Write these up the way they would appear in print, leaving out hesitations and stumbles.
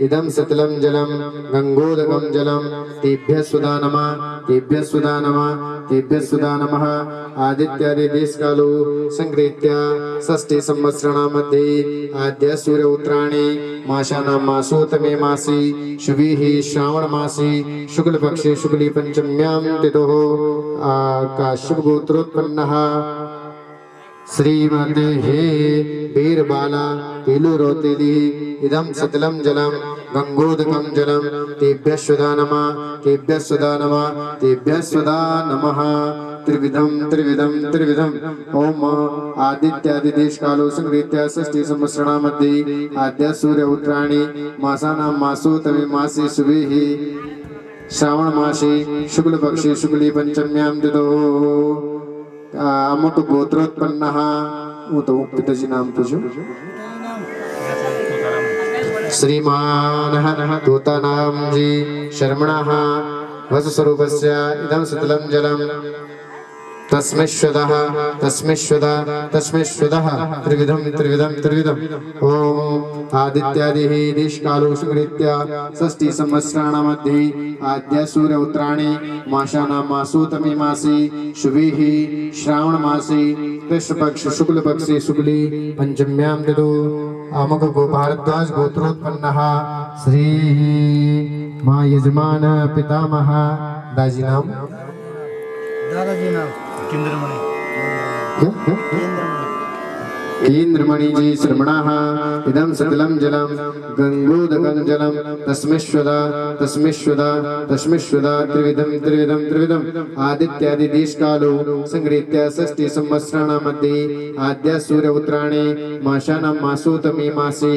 इदं सतलं जलं गंगोदकं जलं तेभ्यः सुधा नमः तेभ्यः सुधा नमः तेभ्यः सुधा नमः। आदित्यादि देशकालो संगृह्य षष्ठी संवत्सराणां मध्ये आद्य सूर्य उत्तरायणे मासानां मासोत्तमे मासी शुभिः श्रावण मासी शुक्ल पक्षे शुक्ली पंचम्यां तिथोः काश्यप गोत्रोत्पन्नः श्रीमते हे वीरबाला तिलुरोतिली इदं सतलं जलं गंगोदकं जलं तेभ्यः सुधा नमः तेभ्यः सुधा नमः तेभ्यः सुधा नमः। त्रिविधं त्रिविधं त्रिविधं ओम आदित्यादि देश कालो संगृह्य षष्ठी संवत्सराणां मध्ये आद्य सूर्य उत्तरायणे मासानां मासोत्तमे मासे शुभिः श्रावण मासे शुक्ल पक्षे शुक्ली पंचम्यां तिथोः अमुक गोत्रोत्पन्नः तो पिताजी नाम पूछो श्रीमानः तोतानाम जी शर्मणः वसुस्वरूपस्य इदं सतलं जलं तस्मिश्वदः तस्मिश्वदः तस्मिश्वदः त्रिविधं त्रिविधं त्रिविधं ओम आदित्यादिः देशकालो संगृह्य षष्ठी संवत्सराणां मध्ये आद्य सूर्य उत्तरायणे मासानां मासोत्तमे मासे शुभिः श्रावण मासे कृष्ण पक्ष शुक्ल पक्षे शुक्ली पंचम्यां तिथौ अमुक गो भारद्वाज गोत्रोत्पन्नः श्री माँ यजमान पितामह दाजी नाम दादाजी नाम केंद्रमणि केंद्रमणि जी श्रमणः इदं सतलं जलं गंगोदकं जलं तस्मिश्वदा तस्मिश्वदा तस्मिश्वदा त्रिविधं त्रिविधं त्रिविधं आदित्यादि देशकालो संगृह्य षष्ठी संवत्सराणां मध्ये आद्य सूर्य उत्तरायणे मासानां मासोत्तमे मासे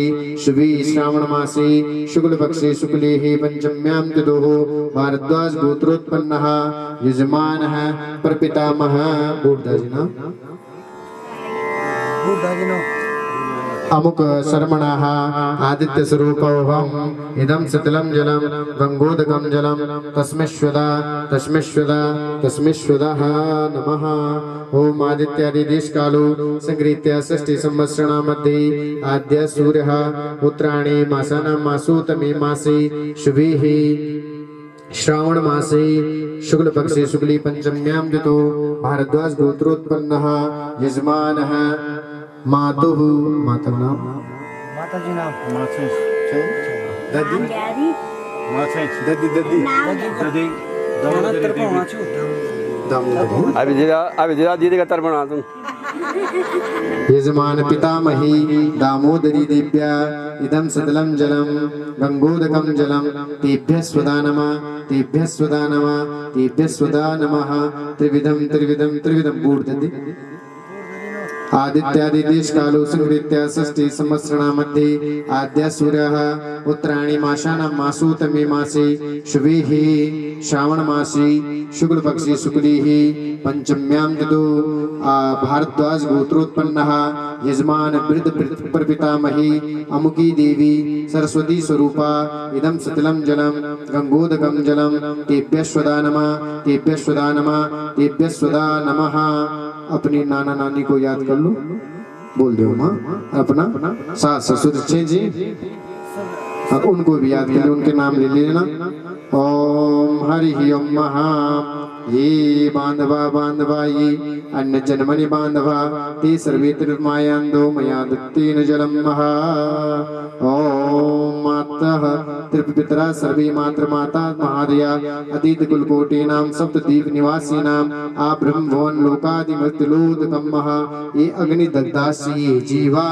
शुभि श्रावण मासे शुक्ल पक्षे शुक्लीः पंचम्यां तिथोः भारद्वाज गोत्रोत्पन्नः यजमानः प्रपितामहः बूढ़दाजिना अमुक शर्मणः आदित्य स्वरूपोऽहम् इदं सतलं जलं गंगोदकं जलं तस्मिश्वदा तस्मिश्वदा तस्मिश्वदः नमः। ओम आदित्यादि देशकालो संगृह्य षष्ठी संवत्सराणां मध्ये आद्य सूर्यः उत्तरायणे मासानां मासोत्तमे मासे शुभिः श्रावण मासे शुक्ल पक्षे शुक्ली पंचम्यां तिथौ भारद्वाज गोत्रोत्पन्नः यजमानः मातुः मातर नाम माताजी नाम दद्दी दद्दी दद्दी अभी दीदी का तर्पण तुम यजमान पितामही दामोदरी दिव्या इदं सतलं जलं गंगोदकं जलं तेभ्यः स्वदा नमः तेभ्यः स्वदा नमः तेभ्यः स्वदा नमः। त्रिविधं त्रिविधं त्रिविधं बूढ़दद्दी आदित्यादि देशकालो संगृह्य षष्ठी संवत्सराणां मध्ये आद्य सूर्यः उत्तरायणे मासानां मासोत्तमे मासे शुभिः श्रावण मासे शुक्ल पक्षे शुक्लीः पंचम्यां तिथौ भारद्वाज गोत्रोत्पन्नः यजमान वृद्ध प्रपितामही अमुकी देवी सरस्वती स्वरूपा इदं सतलं जलं गंगोदकं जलं तेभ्यः स्वदा नमः तेभ्यः स्वदा नमः तेभ्यः स्वदा नमः। अपनी नाना नानी को याद कर लो बोल दो माँ अपना सास ससुर अच्छे जी उनको भी याद कर लो उनके नाम ले लेना। ओम हरि ओम महा ये बांधवा बांधवा ये अन्य जन्मनि बांधवा ते सर्वे त्रिमायांदो मया दत्तेन जलम महा। ओम मातः त्रिपितरा सर्वे मातृमाता महादया अतीत कुलकोटीनां सप्तद्वीप निवासीनां आब्रह्मभुवन लोकादिमृत्युलोदकं महा। ये अग्निदग्धासि ये जीवा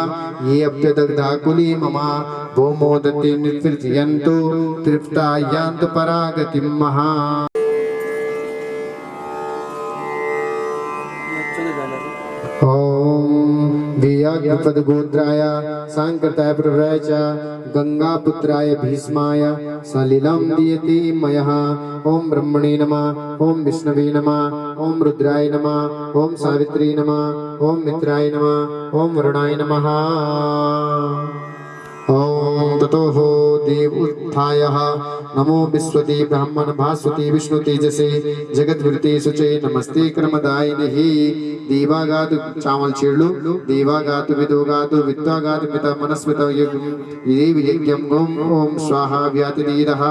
ये अप्यदग्धा कुले ममा वो मोदते निर्वृत्यन्तो तृप्ता यान्त परागतिं महा। ओम व्याघ्रपदगोत्राय सांकृताय प्रभराय च गंगापुत्राय भीष्माय सलिलं दीयते मयः। ओम ब्रह्मणे नमः ओम विष्णवे नमः ओम रुद्राय नमः ओम सावित्री नमः ओम मित्राय नमः ओम वरुणाय नमः। ओम ततो देव उत्थाय नमो विश्वती ब्राह्मण भास्वती विष्णु तेजसे जगद्वृते शुचे नमस्ते कर्मदायिनी देवागात चावल छेड़लो देवागात विदोगात विद्वागात पिता मनस्मित देव यज्ञम ओम स्वाहा व्यातिदीरः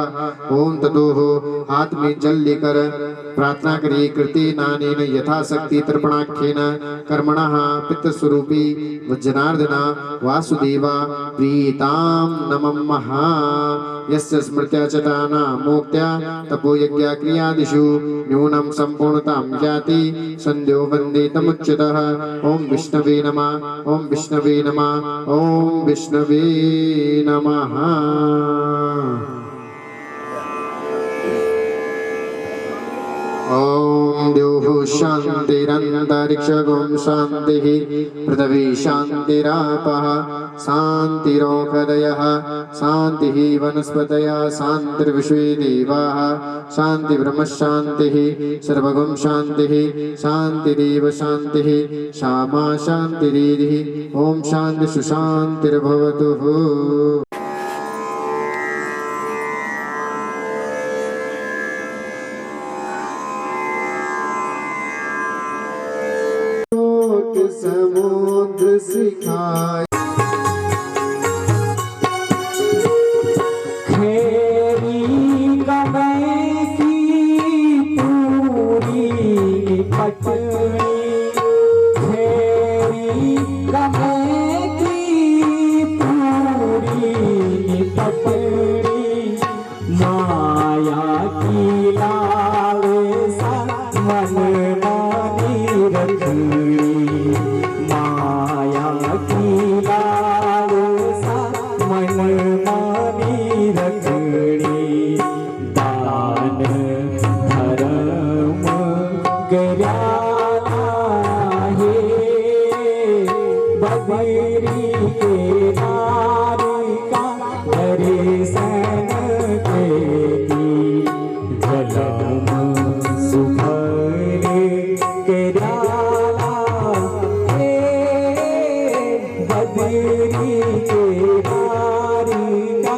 ओम ततो हाथ में जल लेकर प्रार्थना करिए कृते नानेन यथाशक्ति तर्पणाख्येन कर्मणः पित्त स्वरूपी वज्रनार्दना वासुदेवा प्रीतां नमः यस्य स्मृत्या च दाना मोक्त्या तपो यज्ञ क्रियादिषु न्यूनं संपूर्णतां याति संध्यो वन्दे तमुच्यतः ओम विष्णवे नमः ओम विष्णवे नमः ओम विष्णवे नमः। ओम द्योः शान्तिरन्तरिक्षगुं शान्तिः पृथिवी शान्तिरापः शान्तिरोषधयः शान्तिः वनस्पतयः शान्तिर्विश्वे देवाः शान्ति ब्रह्मशान्तिः सर्वगुं शान्तिः शान्तिरेव शान्तिः श्यामा शान्तिरेधिः ओम शान्ति सुशान्तिर्भवतु। समुद्र सिखाए खेरी कमई की पूरी पटनी खेरी कमई की पूरी पटनी माया की लाल सा मन मानी रखनी माया की लाल सा मन मानी रखनी दान धर्म गयाला हे बबरी के नारी का दर्शन केली जलम सुभरे गयाला हे बबरी के नारी का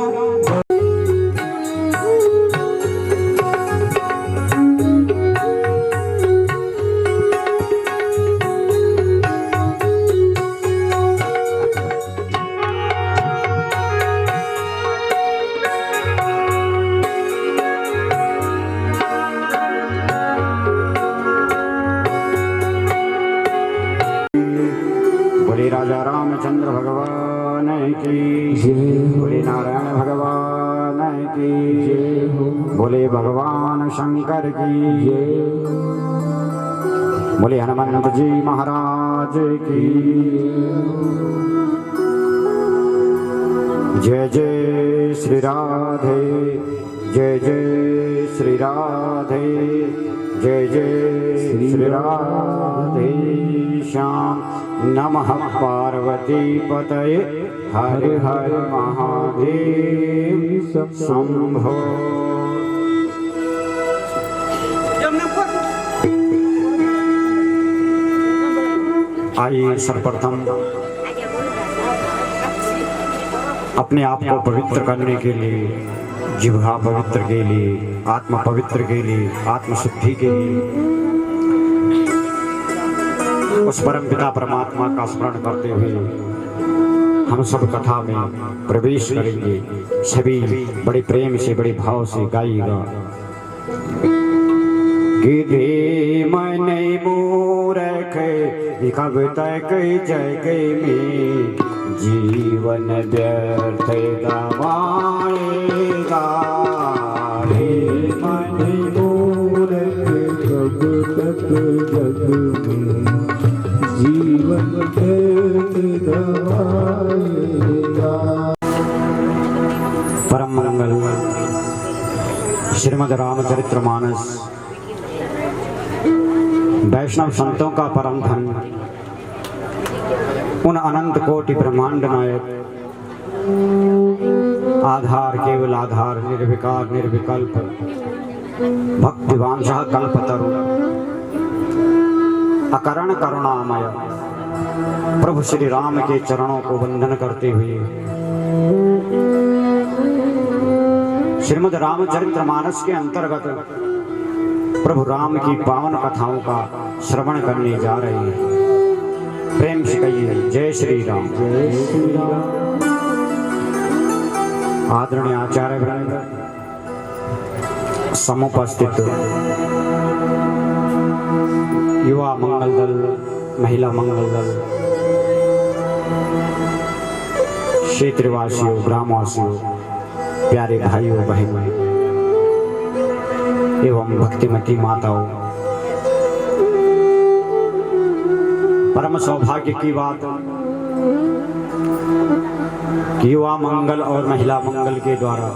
बोले राजा रामचंद्र भगवान की जय, बोले नारायण भगवान की जय, बोले भगवान शंकर की जय, बोले हनुमंत जी महाराज की जय जय श्री राधे जय जय श्री राधे जय जय श्री राधे श्याम नमः पार्वती पतये हर हर महादेव शंभो। आइए सर्वप्रथम अपने आप को पवित्र करने के लिए जिह्वा पवित्र के लिए आत्मा पवित्र के लिए आत्मशुद्धि के लिए उस परम पिता परमात्मा का स्मरण करते हुए हम सब कथा में प्रवेश करेंगे। सभी बड़े प्रेम से बड़े भाव से गाइएगा। गिरे मन मूरख कब तक जग में जीवन व्यर्थ गवाएगा। रे मन मूरख कब तक जग में जीवन व्यर्थ गवाएगा। परम मंगल श्रीमद् रामचरितमानस वैष्णव संतों का परम धन उन अनंत कोटि ब्रह्मांड नायक आधार केवल आधार निर्विकार निर्विकल्प भक्तिवांशः कल्पतरु अकरण करुणामय प्रभु श्री राम के चरणों को वंदन करते हुए श्रीमद् रामचरितमानस के अंतर्गत प्रभु राम की पावन कथाओं का श्रवण करने जा रहे हैं। प्रेम से कहिए जय श्री राम। जय श्री राम। आदरणीय आचार्य वृंद, समुपस्थित युवा मंगल दल, महिला मंगल दल, क्षेत्रवासियों, ग्रामवासियों, प्यारे भाइयों बहनों एवं भक्तिमती माताओं, परम सौभाग्य की बात कि युवा मंगल और महिला मंगल के द्वारा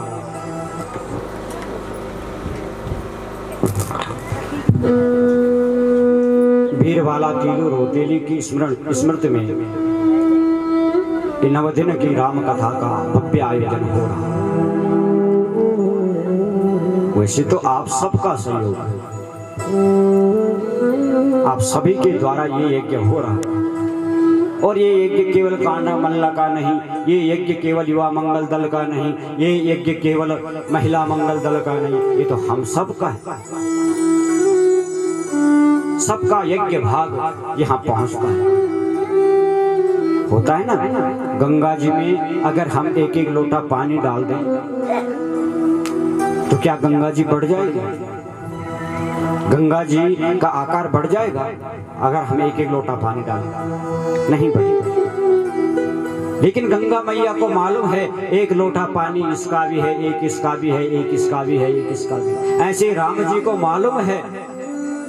वीरवाला तीलू रोतेली की स्मृति में नवदिन की राम कथा का भव्य आयोजन हो रहा है। वैसे तो आप सबका सहयोग है, आप सभी के द्वारा ये यज्ञ हो रहा है। और ये यज्ञ केवल कांडा मल्ला का नहीं, ये यज्ञ केवल युवा मंगल दल का नहीं, ये यज्ञ केवल महिला मंगल दल का नहीं, ये तो हम सबका है। सबका यज्ञ भाग यहाँ पहुँचता है। होता है ना, गंगा जी में अगर हम एक एक लोटा पानी डाल दें तो क्या गंगा जी बढ़ जाएगी? गंगा जी का आकार बढ़ जाएगा अगर हम एक एक लोटा पानी डालें? नहीं बढ़ेगा। लेकिन गंगा मैया को मालूम है एक लोटा पानी इसका भी है, एक इसका भी है, एक इसका भी है, एक इसका भी है। ऐसे राम जी को मालूम है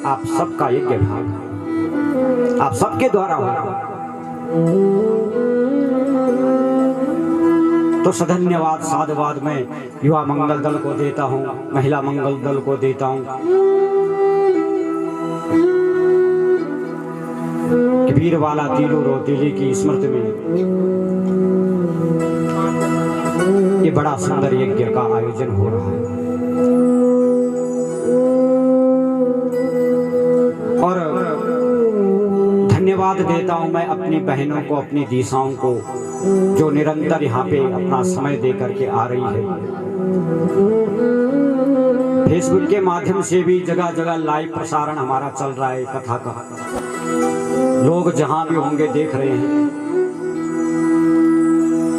आप सबका यज्ञ भाग आप सबके द्वारा होगा। तो सधन्यवाद साधुवाद में युवा मंगल दल को देता हूँ, महिला मंगल दल को देता हूँ कि वीरवाला तीलू रोतेली की स्मृति में ये बड़ा सुंदर यज्ञ का आयोजन हो रहा है। और धन्यवाद देता हूं मैं अपनी बहनों को, अपनी दिशाओं को जो निरंतर यहाँ पे अपना समय दे करके आ रही है। फेसबुक के माध्यम से भी जगह जगह लाइव प्रसारण हमारा चल रहा है कथा का। लोग जहां भी होंगे देख रहे हैं।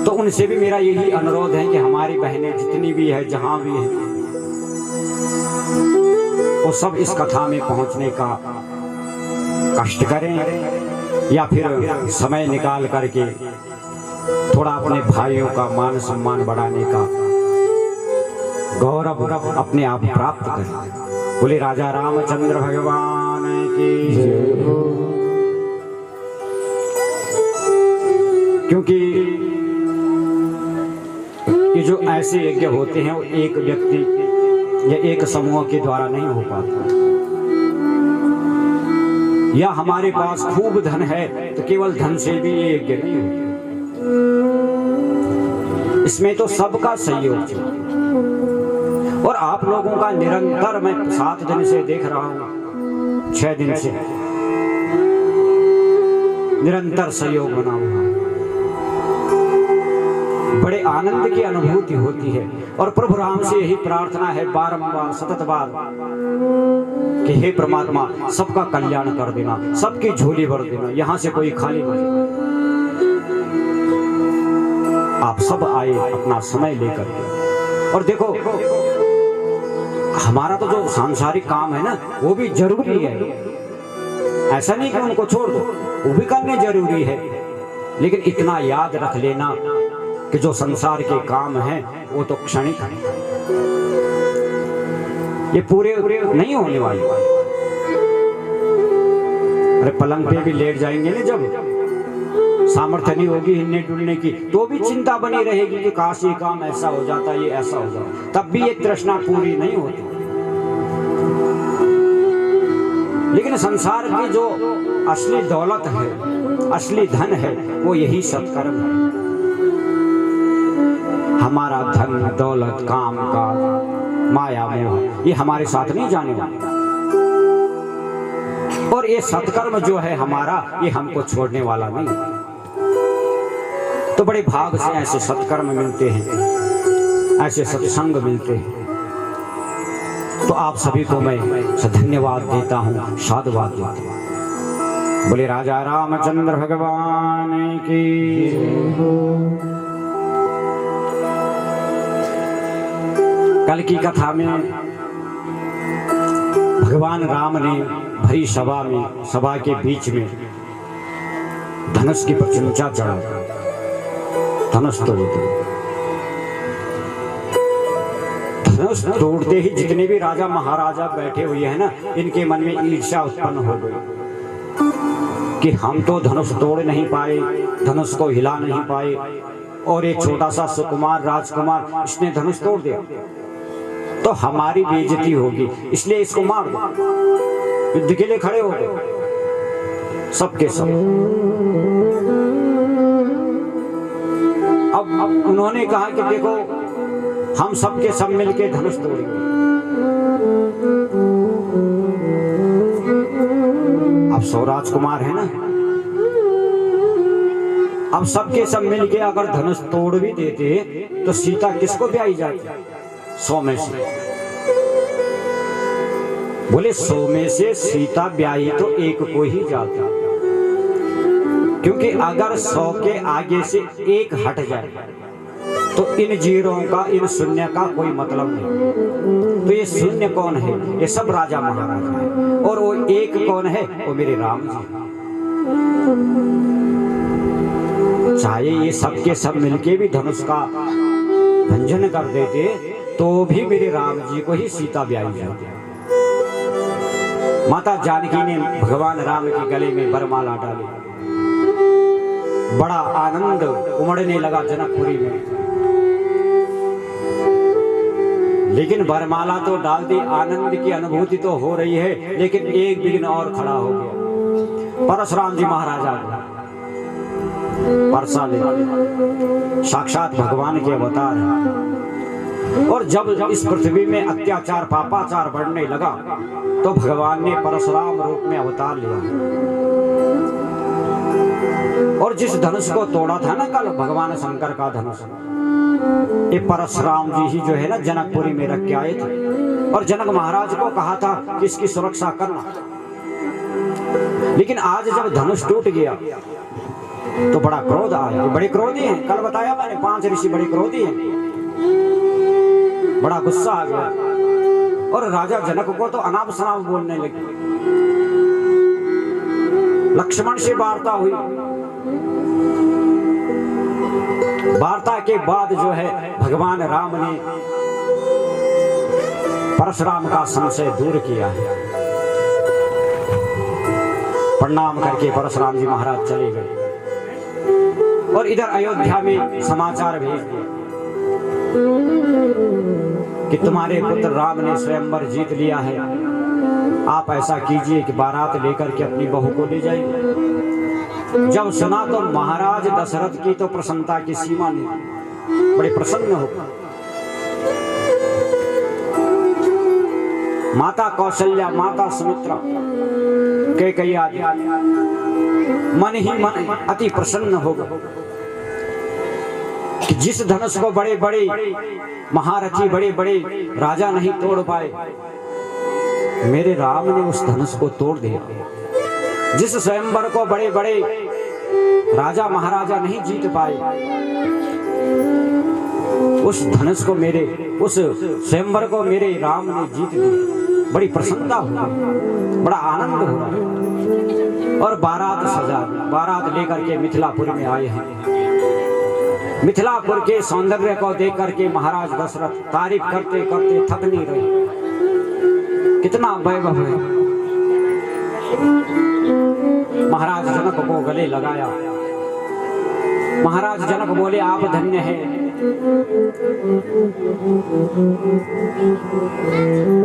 तो उनसे भी मेरा यही अनुरोध है कि हमारी बहनें जितनी भी है, जहां भी है, वो सब इस कथा में पहुंचने का कष्ट करें या फिर समय निकाल करके थोड़ा अपने भाइयों का मान सम्मान बढ़ाने का गौरव अपने आप प्राप्त करें। बोले राजा रामचंद्र भगवान की जय हो। क्योंकि ये जो ऐसे यज्ञ होते हैं वो एक व्यक्ति या एक समूह के द्वारा नहीं हो पाता। या हमारे पास खूब धन है तो केवल धन से भी ये यज्ञ नहीं होता। इसमें तो सबका सहयोग चाहिए। और आप लोगों का निरंतर मैं 7 दिन से देख रहा हूं, 6 दिन से निरंतर सहयोग बना हुआ है। बड़े आनंद की अनुभूति होती है। और प्रभु राम से यही प्रार्थना है बारंबार सतत बार कि हे परमात्मा सबका कल्याण कर देना, सबकी झोली भर देना, यहां से कोई खाली न जाए। आप सब आए अपना समय लेकर के। और देखो हमारा तो जो सांसारिक काम है ना वो भी जरूरी है। ऐसा नहीं कि उनको छोड़ दो, वो भी करने जरूरी है। लेकिन इतना याद रख लेना कि जो संसार के काम हैं वो तो क्षणिक है, ये पूरे नहीं होने वाले। अरे पलंग पे भी लेट जाएंगे ना, जब सामर्थ्य नहीं होगी हिलने डुलने की तो भी चिंता बनी रहेगी कि काश ये काम ऐसा हो जाता, ये ऐसा हो जाता, तब भी ये तृष्णा पूरी नहीं होती। लेकिन संसार की जो असली दौलत है, असली धन है, वो यही सत्कर्म है। हमारा धन दौलत काम काज माया मोह ये हमारे साथ नहीं जाने वाले। और ये सत्कर्म जो है हमारा, ये हमको छोड़ने वाला नहीं। तो बड़े भाग से ऐसे सत्कर्म मिलते हैं ऐसे सत्संग मिलते हैं। तो आप सभी को मैं धन्यवाद देता हूँ, साधुवाद देता हूँ। बोले राजा रामचंद्र भगवान की। कल की कथा में भगवान राम ने भरी सभा में, सभा के बीच में धनुष की प्रशंसा चढ़ा, धनुष तोड़ते ही जितने भी राजा महाराजा बैठे हुए हैं ना, इनके मन में ईर्ष्या उत्पन्न हो गई कि हम तो धनुष तोड़ नहीं पाए, धनुष को हिला नहीं पाए, और एक छोटा सा सुकुमार राजकुमार इसने धनुष तोड़ दिया, तो हमारी बेइज्जती होगी, इसलिए इसको मार दो। युद्ध के लिए खड़े हो गए सबके सब। अब उन्होंने कहा कि देखो हम सबके सब मिलके धनुष तोड़ेंगे। अब 100 राजकुमार है ना, अब सबके सब मिलके अगर धनुष तोड़ भी देते तो सीता किसको ब्याही जाती? 100 में से। बोले 100 में से सीता ब्याही तो एक को ही जाता, क्योंकि अगर 100 के आगे से एक हट जाए तो इन जीरों का, इन शून्य का कोई मतलब नहीं। तो ये शून्य कौन है? ये सब राजा महाराजा है। और वो एक कौन है? वो मेरे राम जी। चाहे ये सबके सब मिलके भी धनुष का भंजन कर देते तो भी मेरे राम जी को ही सीता ब्याही जाती। माता जानकी ने भगवान राम के गले में वरमाला डाली, बड़ा आनंद उमड़ने लगा जनकपुरी में। लेकिन वरमाला तो डाल दी, आनंद की अनुभूति तो हो रही है, लेकिन एक विघ्न और खड़ा हो गया। परशुराम जी महाराज आ गए, परसा ले, साक्षात भगवान के अवतार हैं। और जब इस पृथ्वी में अत्याचार पापाचार बढ़ने लगा तो भगवान ने परशुराम रूप में अवतार लिया। और जिस धनुष को तोड़ा था ना कल भगवान शंकर का धनुष, ये परशुराम जी ही जो है ना जनकपुरी में रख के आए थे। और जनक महाराज को कहा था कि इसकी सुरक्षा करना। लेकिन आज जब धनुष टूट गया तो बड़ा क्रोध आया। बड़े क्रोधी हैं, कल बताया मैंने 5 ऋषि बड़े क्रोधी हैं। बड़ा गुस्सा आ गया और राजा जनक को तो अनाप शनाप बोलने लगे। लक्ष्मण से वार्ता हुई। वार्ता के बाद जो है भगवान राम ने परशुराम का संशय दूर किया है। प्रणाम करके परशुराम जी महाराज चले गए और इधर अयोध्या में समाचार भेज दिया कि तुम्हारे पुत्र राम ने स्वयंवर जीत लिया है। आप ऐसा कीजिए कि बारात लेकर के अपनी बहू को ले जाइए। जब सुना तो महाराज दशरथ की तो प्रसन्नता की सीमा नहीं, बड़े प्रसन्न हो। माता कौशल्या, माता सुमित्रा, कैकेयी मन ही मन अति प्रसन्न हो गए कि जिस धनुष को बड़े बड़े महारथी, बड़े बड़े राजा नहीं तोड़ पाए, मेरे राम ने उस धनुष को तोड़ दिया। जिस स्वयंवर को बड़े बड़े राजा महाराजा नहीं जीत पाए, उस धनुष को मेरे, उस स्वयंवर को मेरे राम ने जीत दिया। बड़ी प्रसन्नता हो गई, बड़ा आनंद हो रहा। और बारात सजा, बारात लेकर के मिथिलापुर में आए हैं। मिथिलापुर के सौंदर्य को देख करके महाराज दशरथ तारीफ करते करते थक नहीं रहे। कितना वैभव है। महाराज जनक को गले लगाया। महाराज जनक बोले आप धन्य हैं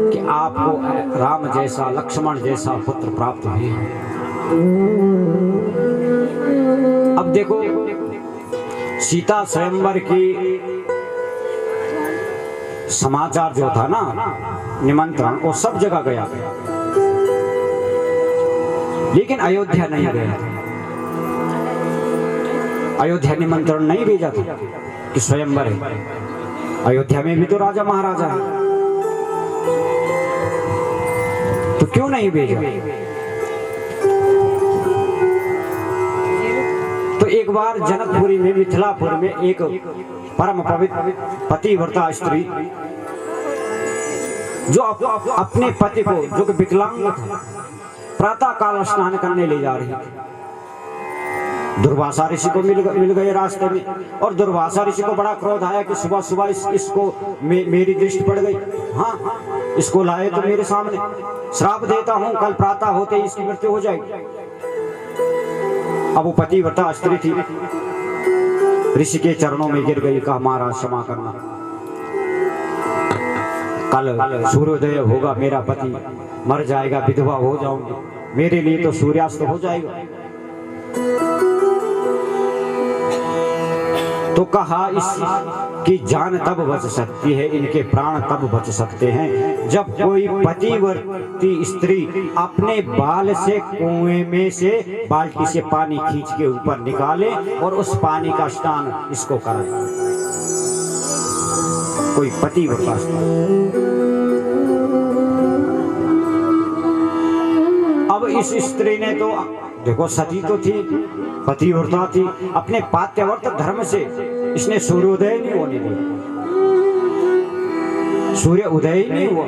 कि आपको राम जैसा, लक्ष्मण जैसा पुत्र प्राप्त हुए। अब देखो सीता स्वयंवर की समाचार जो था ना, निमंत्रण, वो सब जगह गया, लेकिन अयोध्या नहीं गया। अयोध्या निमंत्रण नहीं भेजा था कि स्वयंवर है। अयोध्या में भी तो राजा महाराजा है, तो क्यों नहीं भेजा? तो एक बार जनकपुरी में, मिथिलापुर में एक परम पवित्र पतिव्रता स्त्री जो अपने पति को, जो कि विकलांग था, प्रातः काल स्नान करने ले जा रही थी। दुर्वासा ऋषि को मिल गए रास्ते में, और दुर्वासा ऋषि को बड़ा क्रोध आया कि सुबह सुबह इसको मेरी दृष्टि पड़ गई। हाँ, इसको लाए तो मेरे सामने, श्राप देता हूं, कल प्रातः होते ही इसकी मृत्यु हो जाएगी। अब वो पतिव्रता स्त्री थी, ऋषि के चरणों में गिर गई, कहा महाराज क्षमा करना, कल सूर्योदय होगा, मेरा पति मर जाएगा, विधवा हो जाऊंगी, मेरे लिए तो सूर्यास्त हो जाएगा। तो कहा इसकी जान तब बच सकती है, इनके प्राण तब बच सकते हैं जब कोई पतिव्रती स्त्री अपने बाल से कुएं में से बाल्टी से पानी खींच के ऊपर निकाले और उस पानी का स्नान इसको कराए। कोई पतिव्रता स्त्री। अब इस स्त्री ने तो देखो, सती तो थी, पतिव्रता थी, अपने पात्यव्रत धर्म से इसने सूर्योदय नहीं होने दिया, सूर्य उदय ही नहीं हुआ।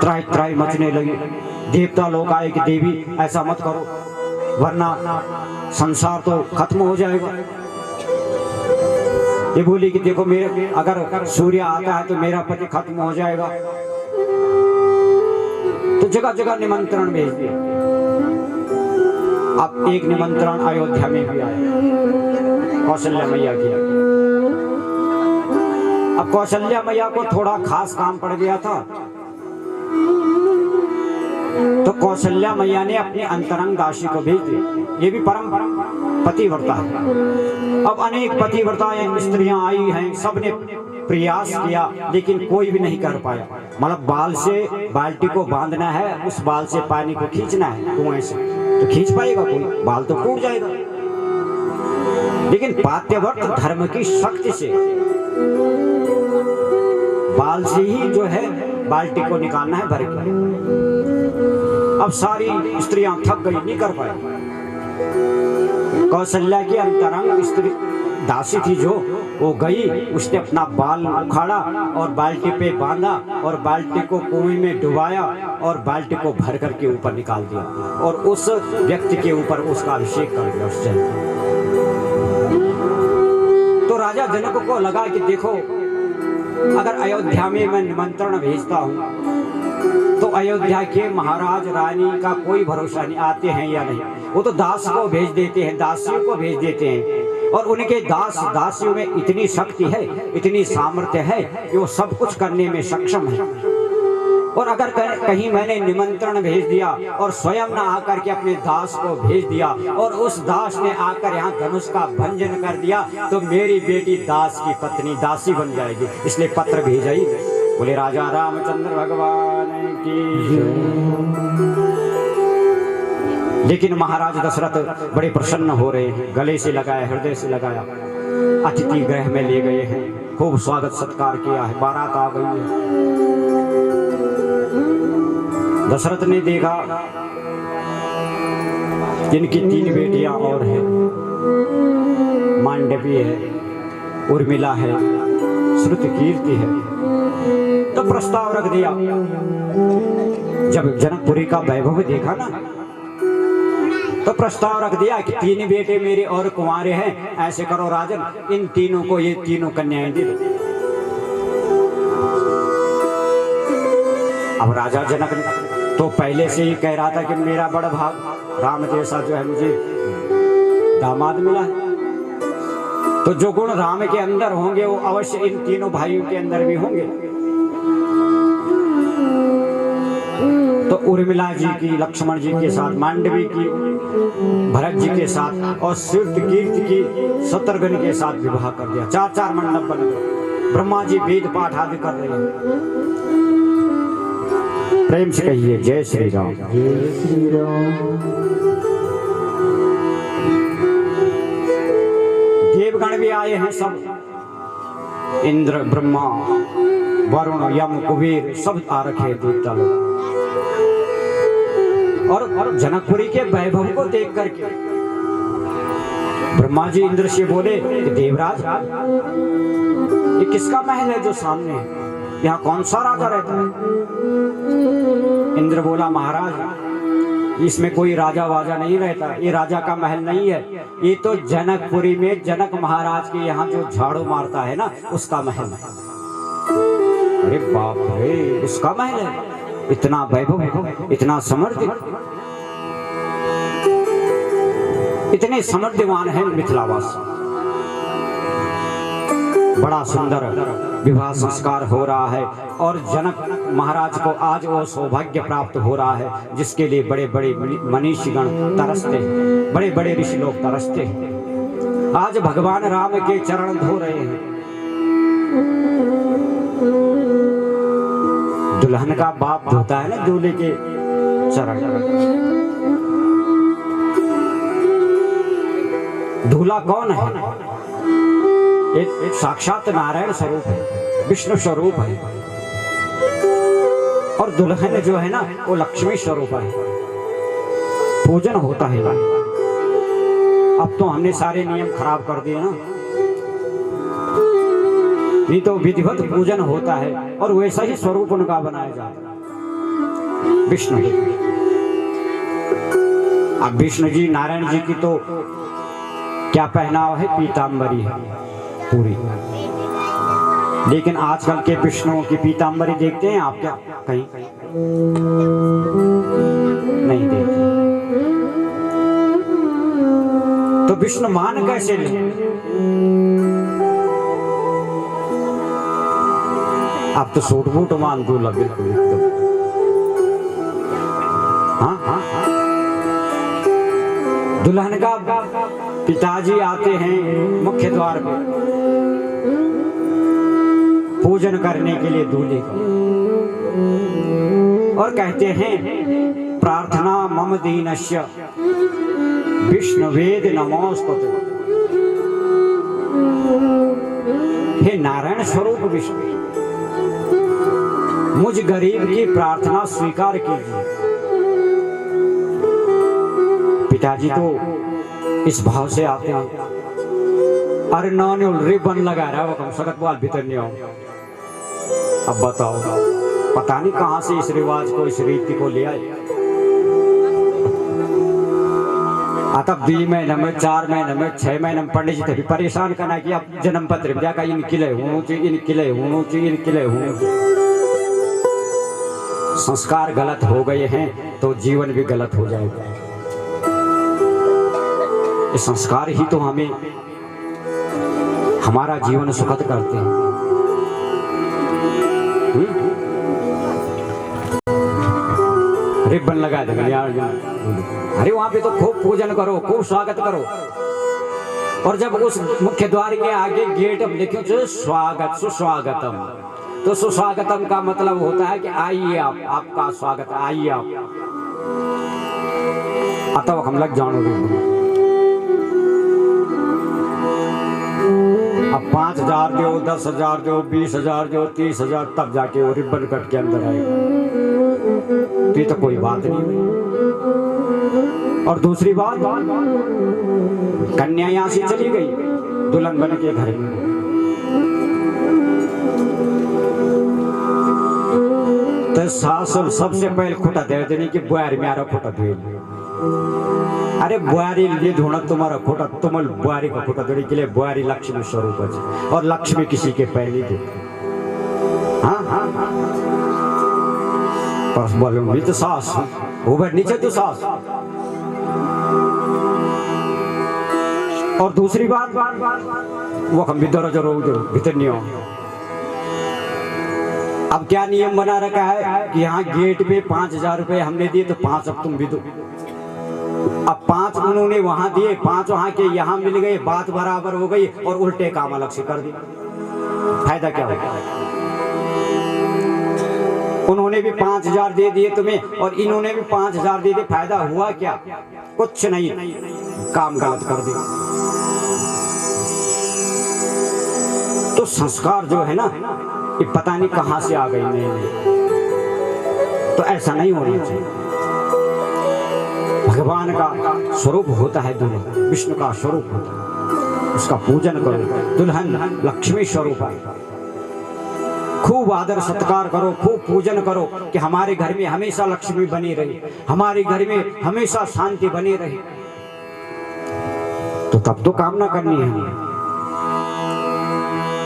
त्राई त्राई मचने लगी, देवता लोग आए कि देवी ऐसा मत करो वरना संसार तो खत्म हो जाएगा। ये बोली कि देखो, मेरे अगर सूर्य आता है तो मेरा पति खत्म हो जाएगा। तो जगह जगह निमंत्रण भेज दिया। अब एक निमंत्रण अयोध्या में भी आया, कौशल्या मैया की। अब कौशल्या मैया को थोड़ा खास काम पड़ गया था, तो कौशल्या मैया ने अपने अंतरंग दासी को भेज दिया। ये भी परम पतिव्रता है। अब अनेक पतिव्रताएं स्त्रियां आई हैं, सबने प्रयास किया लेकिन कोई भी नहीं कर पाया। मतलब बाल से बाल्टी को बांधना है, उस बाल से पानी को खींचना है कुएं से, तो खींच पाएगा कोई? बाल तो टूट जाएगा। लेकिन पात्यव्रत धर्म की शक्ति से बाल से ही जो है बाल्टी को निकालना है भर के। अब सारी स्त्रियां थक गई, नहीं कर पाई। कौशल्या की अंतरंग स्त्री दासी थी जो, वो गई, उसने अपना बाल उखाड़ा और बाल्टी पे बांधा और बाल्टी को कुएं में डुबाया और बाल्टी को भर करके ऊपर निकाल दिया और उस व्यक्ति के ऊपर उसका अभिषेक कर दिया उस जल। तो राजा जनक को लगा कि देखो, अगर अयोध्या में मैं निमंत्रण भेजता हूं तो अयोध्या के महाराज रानी का कोई भरोसा नहीं, आते हैं या नहीं। वो तो दास को भेज देते हैं, दासियों को भेज देते हैं, और उनके दास दासियों में इतनी शक्ति है, इतनी सामर्थ्य है कि वो सब कुछ करने में सक्षम है। और अगर कहीं मैंने निमंत्रण भेज दिया और स्वयं न आकर के अपने दास को भेज दिया और उस दास ने आकर यहाँ धनुष का भंजन कर दिया, तो मेरी बेटी दास की पत्नी दासी बन जाएगी। इसलिए पत्र भेजा ही। बोले राजा रामचंद्र भगवान की। लेकिन महाराज दशरथ बड़े प्रसन्न हो रहे हैं, गले से लगाया, हृदय से लगाया, अतिथि गृह में ले गए हैं, खूब स्वागत सत्कार किया है, बारात आ गई है। दशरथ ने देखा इनकी 3 बेटियां और हैं, मांडवी है, उर्मिला है, श्रुतकीर्ति है। तो प्रस्ताव रख दिया। जब जनकपुरी का वैभव देखा ना, तो प्रस्ताव रख दिया कि 3 बेटे मेरे और कुंवारे हैं, ऐसे करो राजन, इन तीनों को ये 3 कन्याएं दे दो। अब राजा जनक तो पहले से ही कह रहा था कि मेरा बड़ा भाग राम जैसा जो है मुझे दामाद मिला है। तो जो गुण राम के अंदर होंगे वो अवश्य इन तीनों भाइयों के अंदर भी होंगे। तो उर्मिला जी की लक्ष्मण जी के साथ, मांडवी की भरत जी के साथ और श्रुतकीर्ति की शत्रुघ्न के साथ विवाह कर दिया। 4 मंडप बन गए। ब्रह्मा जी वेद पाठ आदि कर रहे हैं। प्रेम से कहिए जय श्री राम। जय श्री राम। देवगण भी आए हैं सब, इंद्र, ब्रह्मा, वरुण, यम, कुबेर सब आ रखे देवता लोग। और जनकपुरी के वैभव को देख करके ब्रह्मा जी इंद्र से बोले कि देवराज, ये किसका महल है जो सामने है? यहाँ कौन सा राजा रहता है? इंद्र बोला, महाराज इसमें कोई राजा वाजा नहीं रहता, ये राजा का महल नहीं है, ये तो जनकपुरी में जनक महाराज के यहाँ जो झाड़ू मारता है ना, उसका महल है। अरे बाप रे, उसका महल है? इतना वैभव, इतना समृद्ध, इतने समृद्धवान है मिथिलावासी। बड़ा सुंदर विवाह संस्कार हो रहा है और जनक महाराज को आज वो सौभाग्य प्राप्त हो रहा है जिसके लिए बड़े बड़े मनीषीगण तरसते हैं, बड़े बड़े ऋषि लोग तरसते हैं। आज भगवान राम के चरण धो रहे हैं। दुल्हन का बाप धोता है ना दूल्हे के चरण। दूल्हा कौन है? एक साक्षात नारायण स्वरूप है, विष्णु स्वरूप है। और दुल्हन जो है ना, वो लक्ष्मी स्वरूप है। पूजन होता है। अब तो हमने सारे नियम खराब कर दिए ना, नहीं तो विधिवत पूजन होता है और वैसा ही स्वरूप उनका बनाया जाता है, विष्णु। अब विष्णु जी, नारायण जी की तो क्या पहनावा है? पीतांबरी है पूरी। लेकिन आजकल के विष्णुओं की पीतांबरी देखते हैं आप क्या? कहीं नहीं देखते। तो विष्णु मान कैसे ले? आप तो सूट बूट मान दो लगे। हाँ हाँ, दुल्हन का पिताजी आते हैं मुख्य द्वार पे पूजन करने के लिए दूल्हे का, और कहते हैं प्रार्थना मम दीनस्य विष्णुवेद नमोस्तुते। हे नारायण स्वरूप विष्णु, मुझ गरीब की प्रार्थना स्वीकार कीजिए। पिताजी तो इस भाव से आते हैं। अरे नानी रिबन लगा रहा है वो, कम सकत वाल भीतर नहीं आओ। अब बताओ, पता नहीं कहां से इस रिवाज को, इस रीति को ले आए। तब 2 महीने में, 4 महीने में, 6 महीने में पंडित जी तभी परेशान करना कि अब जन्म पत्र में जाकर इनकिले हूँ। संस्कार गलत हो गए हैं तो जीवन भी गलत हो जाएगा। ये संस्कार ही तो हमें, हमारा जीवन सुखद करते हैं। रिबन लगा देंगे यार। अरे वहां पे तो खूब पूजन करो, खूब स्वागत करो। और जब उस मुख्य द्वार के आगे गेट लिखे स्वागत सुस्वागतम, तो सुस्वागतम का मतलब होता है कि आइए आप, आपका स्वागत, आइए आप। अतः हम लग जानोगे। अब 5,000 दो, 10,000 दो, 20,000 दो, 30,000, तब जाके वो रिबन कट के अंदर आएगा। तो ये तो कोई बात नहीं हुई। और दूसरी बात, कन्या यहां से चली गई दुल्हन बन के घर में। तो सास सबसे पहले खुटा दे देने की बुआरी में आ रहा खुटा धोए। अरे बुआरी लिए धोना तुम्हारा खोटा, तुम बुआरी का खोटा धोने के लिए। बुआरी लक्ष्मी स्वरूप है और लक्ष्मी किसी के पैर नहीं देती। हाँ हाँ, पर बोलो तो सास ऊपर नीचे तो सास। और दूसरी बात, वो हम भीतर जो भीतर नहीं हो। अब क्या नियम बना रखा है कि यहाँ गेट पे 5,000 रुपए हमने दिए तो 5 अब तुम भी दो। अब 5 उन्होंने वहां दिए, 5 वहां के यहाँ मिल गए, बात बराबर हो गई और उल्टे काम अलग से कर दिया। फायदा क्या होगा? उन्होंने भी 5,000 दे दिए तुम्हें और इन्होंने भी 5,000 दे दिए, फायदा हुआ क्या? कुछ नहीं, काम गलत कर दिया। तो संस्कार जो है ना, ये पता नहीं कहां से आ गई नए। तो ऐसा नहीं होना चाहिए। भगवान का स्वरूप होता है दुल्हन, विष्णु का स्वरूप होता है, उसका पूजन करो। दुल्हन लक्ष्मी स्वरूप है। खूब आदर सत्कार करो, खूब पूजन करो कि हमारे घर में हमेशा लक्ष्मी बनी रही, हमारे घर में हमेशा शांति बनी रही। तो तब तो कामना करनी है हमें।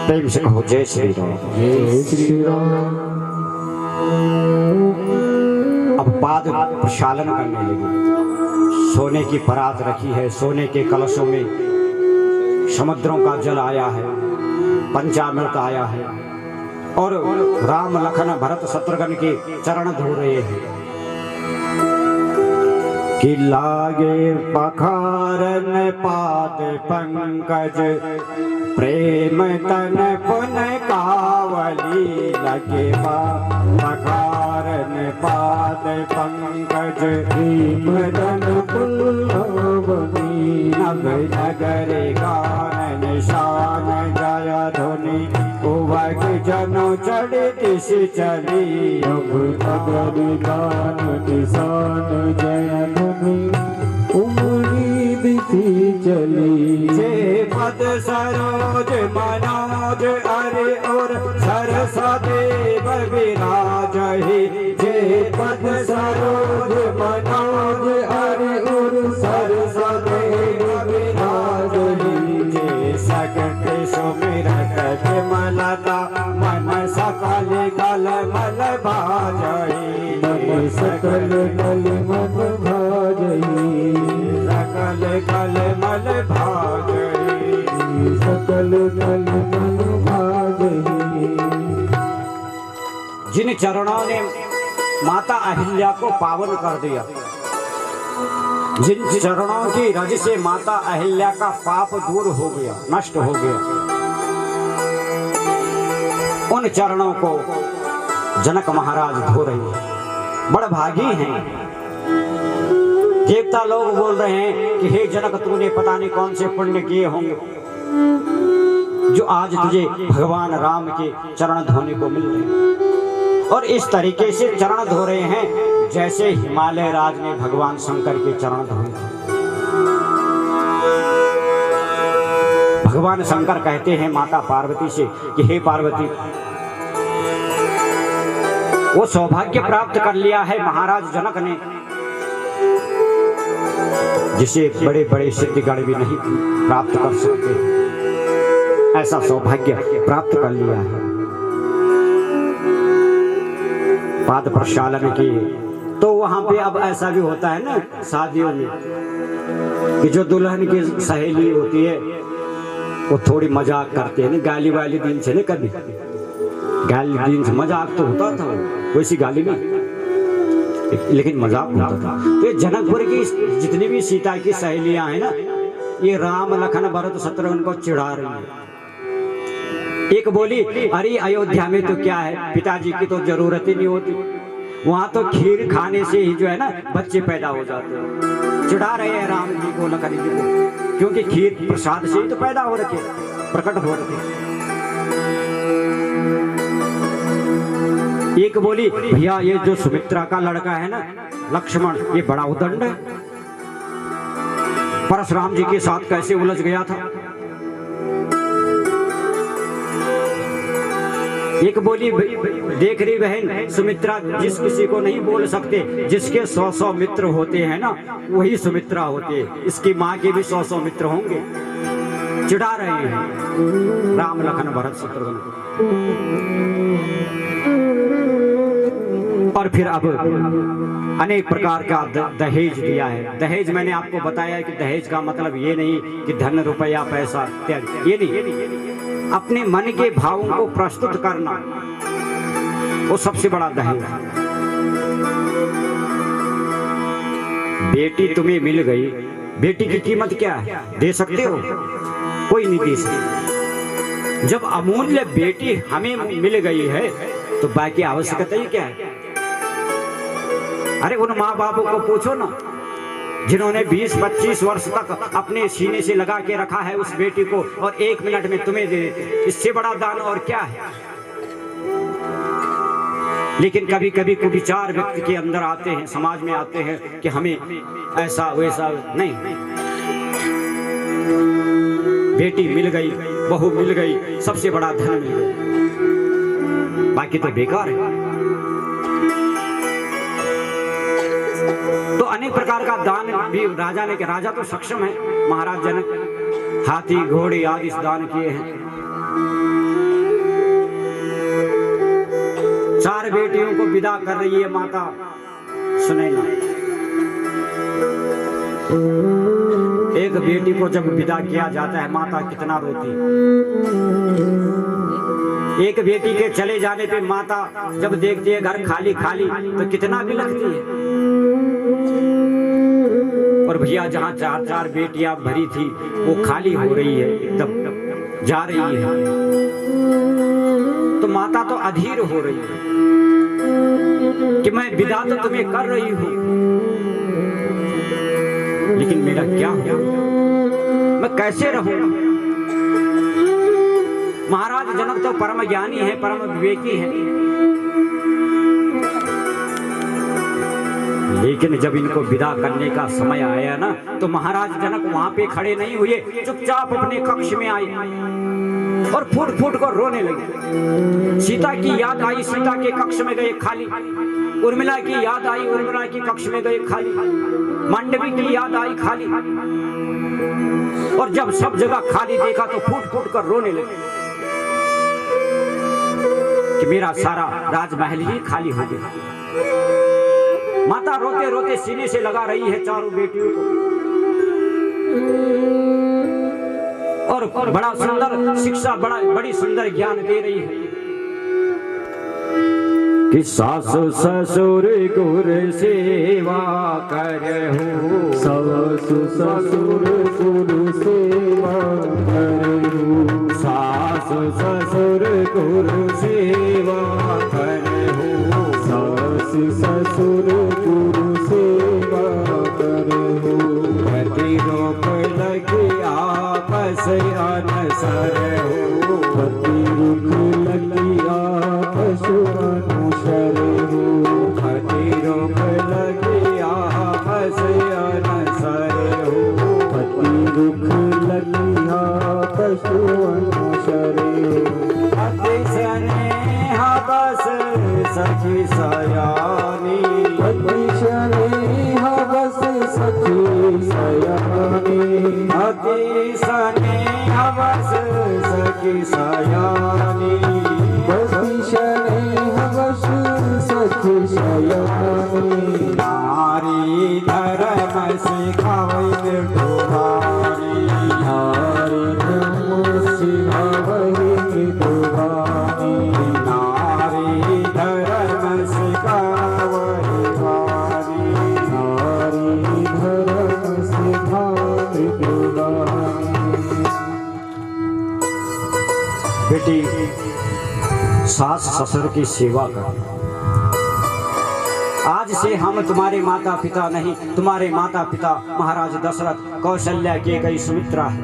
प्रेम से कहो जय श्री राम। जय श्री राम। अब पाद प्रक्षालन करने लगे। सोने की परात रखी है, सोने के कलशों में समुद्रों का जल आया है, पंचामृत आया है, और राम लखन भरत शत्रुघ्न के चरण धो रहे हैं कि लागे पखारन पाद पंकज, प्रेम तन पुन कावली लगे पखारन पाद पंकज, प्रेम तन पुन कावली नभ नगर गान निशान जय धुनि, उवग जनो चढ़ दिश चली, अब नगर गान निशान जय धुनि, उमड़ी दिशि चली। जे पद सरोज मनोज अरे और सरसा देव विराजहि, जे पद सरोज मनोज अरे और सरसा देव विराजहि, जे सकट सुमिरत विमलता मन सकल कल मल भाजहि, मन सकल कल मन भाजहि, सकल कल मल भाजहि, सकल कल मन भाजहि। जिन चरणों ने माता अहिल्या को पावन कर दिया, जिन चरणों की रज से माता अहिल्या का पाप दूर हो गया, नष्ट हो गया, उन चरणों को जनक महाराज धो रहे हैं। बड़ भागी हैं। देवता लोग बोल रहे हैं कि हे जनक, तूने पता नहीं कौन से पुण्य किए होंगे जो आज तुझे भगवान राम के चरण धोने को मिल रहे हैं। और इस तरीके से चरण धो रहे हैं जैसे हिमालय राज ने भगवान शंकर के चरण धोए थे। भगवान शंकर कहते हैं माता पार्वती से कि हे पार्वती, वो सौभाग्य प्राप्त कर लिया है महाराज जनक ने, जिसे बड़े बड़े सिद्धिगण भी नहीं प्राप्त कर सकते। ऐसा सौभाग्य प्राप्त कर लिया है। पाद प्रक्षालन की तो वहां पे अब ऐसा भी होता है ना शादियों में कि जो दुल्हन की सहेली होती है वो थोड़ी मजाक करते हैं, गाली वाली दिन से नहीं, कभी गाली दिन से मजाक तो होता था, वैसी गाली नहीं, लेकिन मजाक होता था। तो ये जनकपुर की जितनी भी सीता की सहेलियां हैं ना, ये राम लखन भरत शत्रुघ्न को चिढ़ा रही है। एक बोली, अरे अयोध्या में तो क्या है, पिताजी की तो जरूरत ही नहीं होती, वहां तो खीर खाने से ही जो है ना बच्चे पैदा हो जाते हैं। चिढ़ा रहे हैं राम जी को, लखन जी को, क्योंकि खीर प्रसाद से ही तो पैदा हो रखे, प्रकट हो रखे। एक बोली, भैया ये जो सुमित्रा का लड़का है ना लक्ष्मण, ये बड़ा उदंड है, परशुराम जी के साथ कैसे उलझ गया था। एक बोली, देख रही बहन सुमित्रा, जिस किसी को नहीं बोल सकते, जिसके 100 मित्र होते हैं ना वही सुमित्रा होती है, इसकी माँ के भी 100 मित्र होंगे। चिढ़ा रहे हैं राम लखन भरत शत्रुघ्न को। और फिर अब अनेक प्रकार का दहेज दिया है। दहेज मैंने आपको बताया कि दहेज का मतलब ये नहीं कि धन रुपया पैसा इत्यादि, ये नहीं, अपने मन के भावों को प्रस्तुत करना वो सबसे बड़ा दहेज है। बेटी तुम्हें मिल गई, बेटी की कीमत क्या है, दे सकते हो? कोई नहीं दे सकते। जब अमूल्य बेटी हमें मिल गई है तो बाकी आवश्यकता ही क्या है? अरे उन माँ बापों को पूछो ना, जिन्होंने 20-25 वर्ष तक अपने सीने से लगा के रखा है उस बेटी को, और 1 मिनट में तुम्हें दे, इससे बड़ा दान और क्या है। लेकिन कभी कभी कुविचार व्यक्ति के अंदर आते हैं, समाज में आते हैं कि हमें ऐसा वैसा नहीं। बेटी मिल गई, बहू मिल गई, सबसे बड़ा धन मिल गया, बाकी तो बेकार है। तो अनेक प्रकार का दान भी राजा ने किया। राजा तो सक्षम है, महाराज जनक हाथी घोड़े आदि दान किए हैं। 4 बेटियों को विदा कर रही है माता सुनैना। एक बेटी को जब विदा किया जाता है माता कितना रोती है। एक बेटी के चले जाने पे माता जब देखती है घर खाली खाली तो कितना भी लगती है। और भैया जहाँ 4 बेटियां भरी थी वो खाली हो रही है, एकदम जा रही है, तो माता तो अधीर हो रही है कि मैं विदा तो तुम्हें कर रही हूं, लेकिन मेरा क्या हुआ, मैं कैसे रहूंगा। महाराज जनक तो परम ज्ञानी है, परम विवेकी है, लेकिन जब इनको विदा करने का समय आया ना तो महाराज जनक वहां पे खड़े नहीं हुए, चुपचाप अपने कक्ष में आए और फूट फूट कर रोने लगे। सीता की याद आई, सीता के कक्ष में गए खाली। उर्मिला की याद आई, उर्मिला के कक्ष में गए खाली। मांडवी की याद आई खाली। और जब सब जगह खाली देखा तो फूट फूट कर रोने लगे कि मेरा सारा राजमहल ही खाली हो गया। माता रोते रोते सीने से लगा रही है 4 बेटियों को, और बड़ा सुंदर शिक्षा, बड़ी सुंदर ज्ञान दे रही है कि सास ससुर गुर सेवा करहु, सास ससुर गुरु सेवा करहु, सास ससुर गुरु सेवा करहु, सास ससुर गुरु सेवा करहु, पति रोक लगे आपस अनसर हो, पति रुख लगी आपस अनुसर हो, पति रोक लगे आपस अनसर हो, पति रुख लगी आपस अनुसर हो, अति स्नेह बस सखी सयानी, पति स्नेह बस सखी सयानी, अति स्नेह बस सखी सयानी, पति स्नेह बस सखी सयानी, नारी धर्म सिखावे मृदुभानी, नारी धर्म सिखावहि मृदुभानी, नारी धर्म सिखावे भानी, नारी धर्म सिखावहि मृदुभानी। बेटी सास ससुर की सेवा कर। आज से हम तुम्हारे माता पिता नहीं, तुम्हारे माता पिता महाराज दशरथ, कौशल्या की गई सुमित्रा है।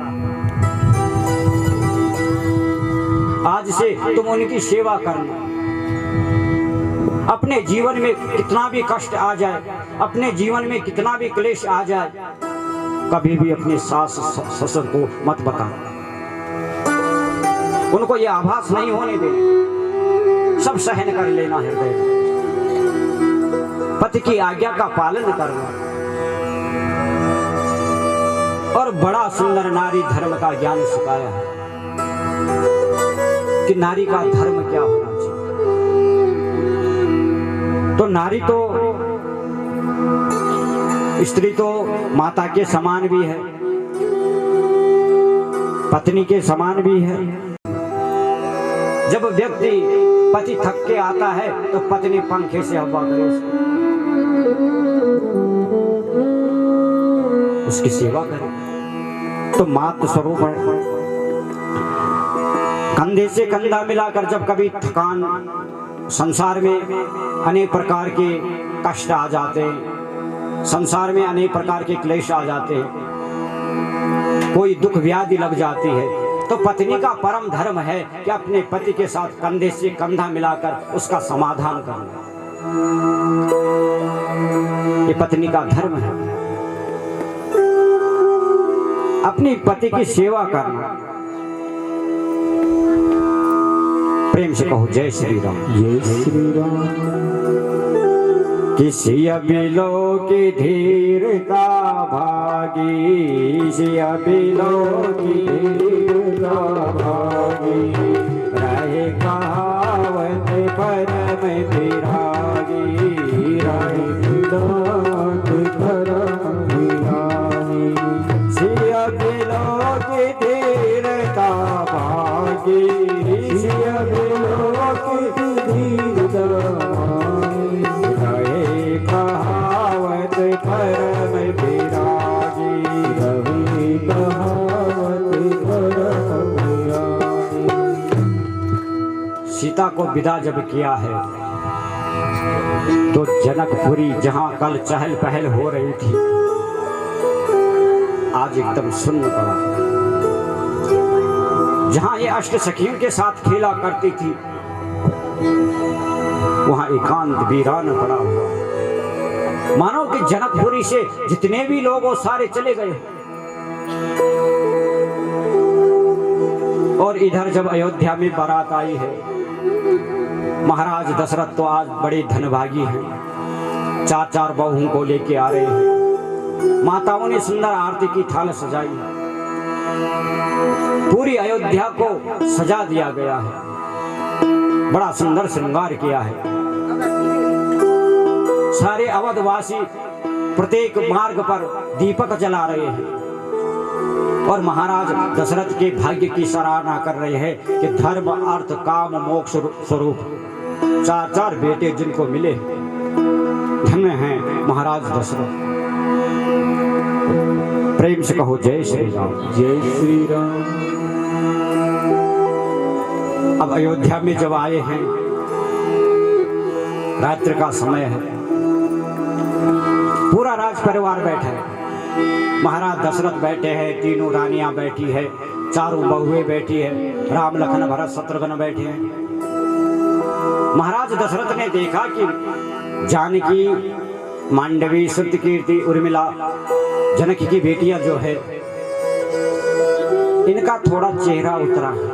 आज से तुम उनकी सेवा करना। अपने जीवन में कितना भी कष्ट आ जाए, अपने जीवन में कितना भी क्लेश आ जाए, कभी भी अपने सास ससुर को मत बता, उनको यह आभास नहीं होने दे। सब सहन कर लेना हृदय में, पति की आज्ञा का पालन करना। और बड़ा सुंदर नारी धर्म का ज्ञान सिखाया है कि नारी का धर्म क्या होना चाहिए। तो नारी तो, स्त्री तो माता के समान भी है, पत्नी के समान भी है। जब व्यक्ति पति थक के आता है तो पत्नी पंखे से हवा करे उसकी सेवा करे। तो मातृ स्वरूप है। कंधे से कंधा मिलाकर जब कभी थकान, संसार में अनेक प्रकार के कष्ट आ जाते हैं, संसार में अनेक प्रकार के क्लेश आ जाते हैं, कोई दुख व्याधि लग जाती है, तो पत्नी का परम धर्म है कि अपने पति के साथ कंधे से कंधा मिलाकर उसका समाधान करना। ये पत्नी का धर्म है, अपनी पति की सेवा करना। प्रेम से कहो जय श्री राम। जय श्री राम। किसी अबिलो की धीरता भागी, किसी अबिलो की धीरता भागी, रहे कहावत परम विरागी, रहे दात धर्म विरागी। किसी अबिलो की धीरता भागी, किसी अबिलो की धीरता रहे कहावत परम विरागी, रवि कहावत धर्म विरागी। सीता को विदा जब किया है तो जनकपुरी जहां कल चहल पहल हो रही थी, आज एकदम सुन्न पड़ा। जहां ये अष्ट सखियों के साथ खेला करती थी, वहां एकांत वीरान पड़ा हुआ। मानो कि जनकपुरी से जितने भी लोग वो सारे चले गए। और इधर जब अयोध्या में बारात आई है, महाराज दशरथ तो आज बड़े धनभागी हैं, 4-4 बहुओं को लेके आ रहे हैं। माताओं ने सुंदर आरती की थाल सजाई है, पूरी अयोध्या को सजा दिया गया है, बड़ा सुंदर श्रृंगार किया है। सारे अवधवासी प्रत्येक मार्ग पर दीपक जला रहे हैं और महाराज दशरथ के भाग्य की सराहना कर रहे हैं कि धर्म अर्थ काम मोक्ष स्वरूप 4-4 बेटे जिनको मिले, धन्य हैं महाराज दशरथ। प्रेम से कहो जय श्री राम। जय श्री राम। अब अयोध्या में जब आए हैं, रात्रि का समय है, पूरा राज परिवार बैठा है। महाराज दशरथ बैठे हैं, तीनों रानियां बैठी है, 4 बहुएं बैठी है, राम लखन भरत शत्रुघ्न बैठे हैं। महाराज दशरथ ने देखा कि जानकी, मांडवी, सत्यकीर्ति, उर्मिला, जनक की बेटियां जो है, इनका थोड़ा चेहरा उतरा है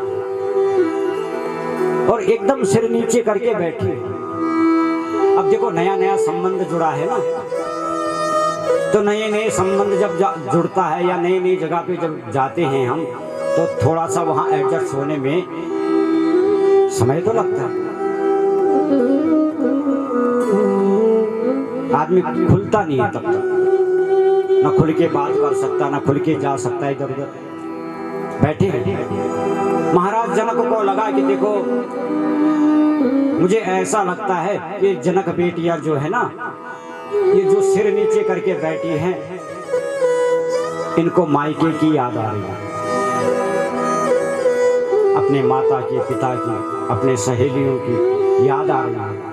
और एकदम सिर नीचे करके बैठी है। अब देखो नया नया संबंध जुड़ा है ना, तो नए नए संबंध जब जुड़ता है या नई नई जगह पे जब जाते हैं हम, तो थोड़ा सा वहां एडजस्ट होने में समय तो लगता है। आदमी खुलता नहीं है तब तक, न खुल के बात कर सकता, न खुल के जा सकता है इधर उधर। बैठे हैं। महाराज जनक को लगा कि देखो मुझे ऐसा लगता है कि जनक बेटियां जो है ना, ये जो सिर नीचे करके बैठी हैं, इनको मायके की याद आ रही है, अपने माता की, पिता की, अपने सहेलियों की याद आ रही है।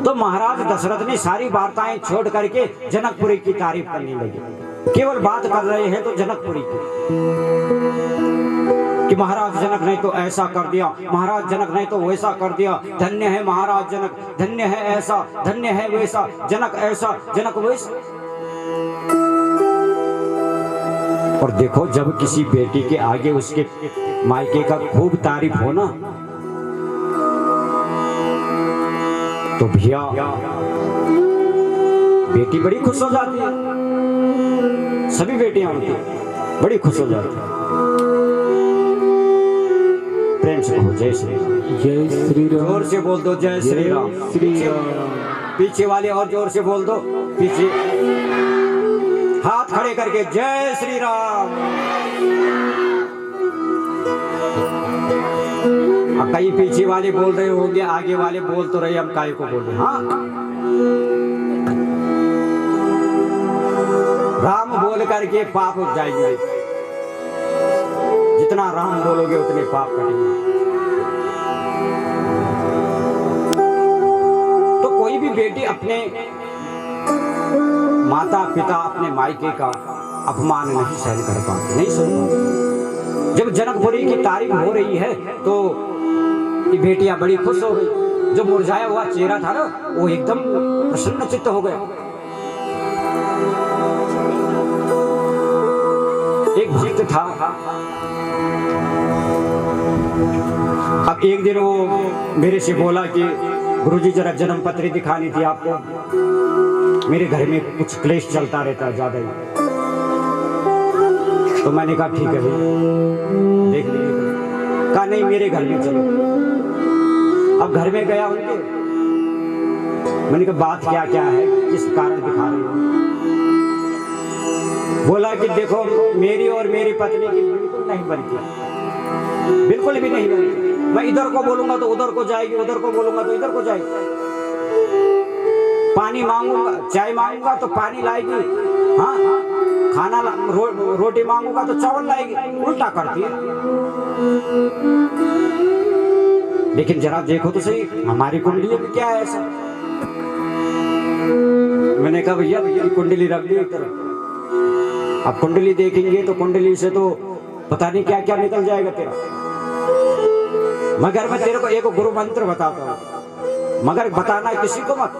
तो महाराज दशरथ ने सारी वार्ताएं छोड़ करके जनकपुरी की तारीफ करने लगे। केवल बात कर रहे हैं तो जनकपुरी की, कि महाराज जनक ने तो ऐसा कर दिया, महाराज जनक ने तो वैसा कर दिया, धन्य है महाराज जनक, धन्य है ऐसा, धन्य है वैसा, जनक ऐसा, जनक वैसा। और देखो जब किसी बेटी के आगे उसके मायके का खूब तारीफ हो ना, तो भैया बेटी बड़ी खुश हो जाती है। सभी बेटियां होती हैं, बड़ी खुश हो जाती है। प्रेम से कहो जय श्री राम। जय श्री राम। जोर से बोल दो जय श्री राम। श्री राम। पीछे वाले और जोर से बोल दो, पीछे हाथ खड़े करके जय श्री राम। कई पीछे वाले बोल रहे होंगे, आगे वाले बोल तो रहे, हम काय को बोल रहे। हाँ, राम बोल करके पाप उठ जाएंगे। जितना राम बोलोगे उतने पाप कटेंगे। तो कोई भी बेटी अपने माता पिता अपने मायके का अपमान नहीं सहन कर पाते, नहीं सुन पाते। जब जनकपुरी की तारीफ हो रही है तो ये बेटियां बड़ी खुश हो गई। जो मुरझाया हुआ चेहरा था ना, वो एकदम प्रसन्न चित्त हो गया। एक भक्त था, अब एक दिन वो मेरे से बोला कि गुरुजी जरा जन्म पत्री दिखानी थी आपको, मेरे घर में कुछ क्लेश चलता रहता है ज्यादा ही। तो मैंने कहा ठीक है भाई, देख लीजिए। कहा नहीं, मेरे घर में चलो। अब घर में गया उनके, मैंने कहा बात क्या क्या है, किस कारण दिखा रही हो? बोला कि देखो मेरी और मेरी पत्नी की बिल्कुल नहीं बनती, बिल्कुल भी नहीं बनती। मैं इधर को बोलूंगा तो उधर को जाएगी, उधर को बोलूंगा तो इधर को जाएगी। पानी मांगूंगा, चाय मांगूंगा तो पानी लाएगी, हाँ खाना रोटी मांगूंगा तो चावल लाएगी, उल्टा करती है। लेकिन जरा देखो तो सही, हमारी कुंडली में क्या है ऐसा? मैंने कहा भैया ये कुंडली रख दी एक तरफ, अब कुंडली देखेंगे तो कुंडली से तो पता नहीं क्या क्या निकल जाएगा तेरा। मगर मैं तेरे को एक गुरु मंत्र बताता हूँ, मगर बताना किसी को मत,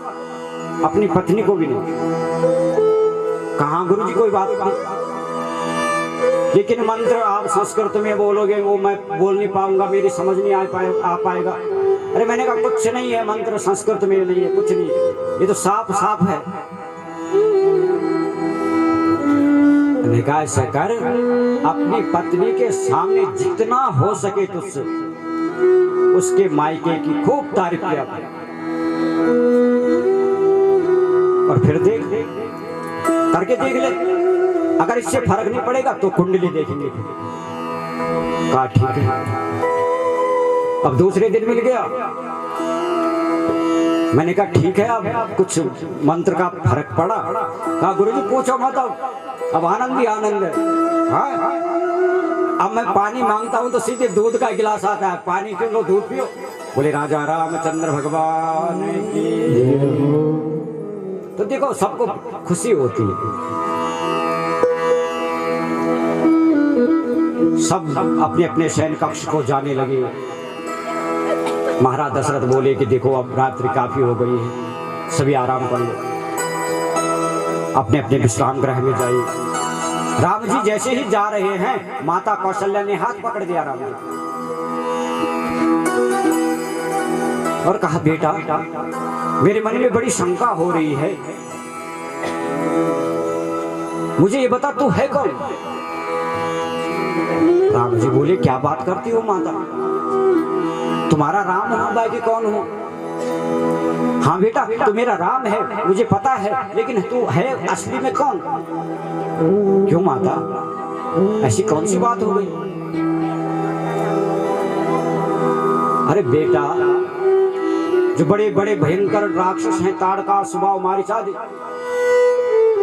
अपनी पत्नी को भी नहीं। कहाँ गुरुजी कोई बात नहीं, लेकिन मंत्र आप संस्कृत में बोलोगे वो मैं बोल नहीं पाऊंगा, मेरी समझ नहीं आ पाएगा। अरे मैंने कहा कुछ नहीं है, मंत्र संस्कृत में नहीं है, कुछ नहीं है, ये तो साफ साफ है। मैंने कहा ऐसा कर, अपनी पत्नी के सामने जितना हो सके तुझसे उसके मायके की खूब तारीफ किया और फिर देख करके देख ले, अगर इससे फर्क नहीं पड़ेगा तो कुंडली देखेंगे। कहा ठीक है। अब दूसरे दिन मिल गया, मैंने कहा ठीक है, अब कुछ मंत्र का फर्क पड़ा। कहा गुरुजी पूछो मत, अब आनंद ही आनंद है। हाँ? अब मैं पानी मांगता हूं तो सीधे दूध का गिलास आता है, पानी क्यों लो, दूध पियो। बोले राजा रामचंद्र भगवान की। तो देखो सबको खुशी होती है, सब अपने अपने शयन कक्ष को जाने लगे। महाराज दशरथ बोले कि देखो अब रात्रि काफी हो गई है, सभी आराम कर लो, अपने अपने विश्राम गृह में जाइए। राम जी जैसे ही जा रहे हैं, माता कौशल्या ने हाथ पकड़ दिया राम जी और कहा बेटा मेरे मन में बड़ी शंका हो रही है, मुझे ये बता तू है कौन? राम जी बोले क्या बात करती हो माता, तुम्हारा राम हूं, बाकी कौन हो? हाँ बेटा तू मेरा राम है, मुझे पता है, लेकिन तू है असली में कौन? क्यों माता, ऐसी कौन सी बात हो गई? अरे बेटा जो बड़े बड़े भयंकर राक्षस हैं, ताड़का स्वभाव मारीचादी,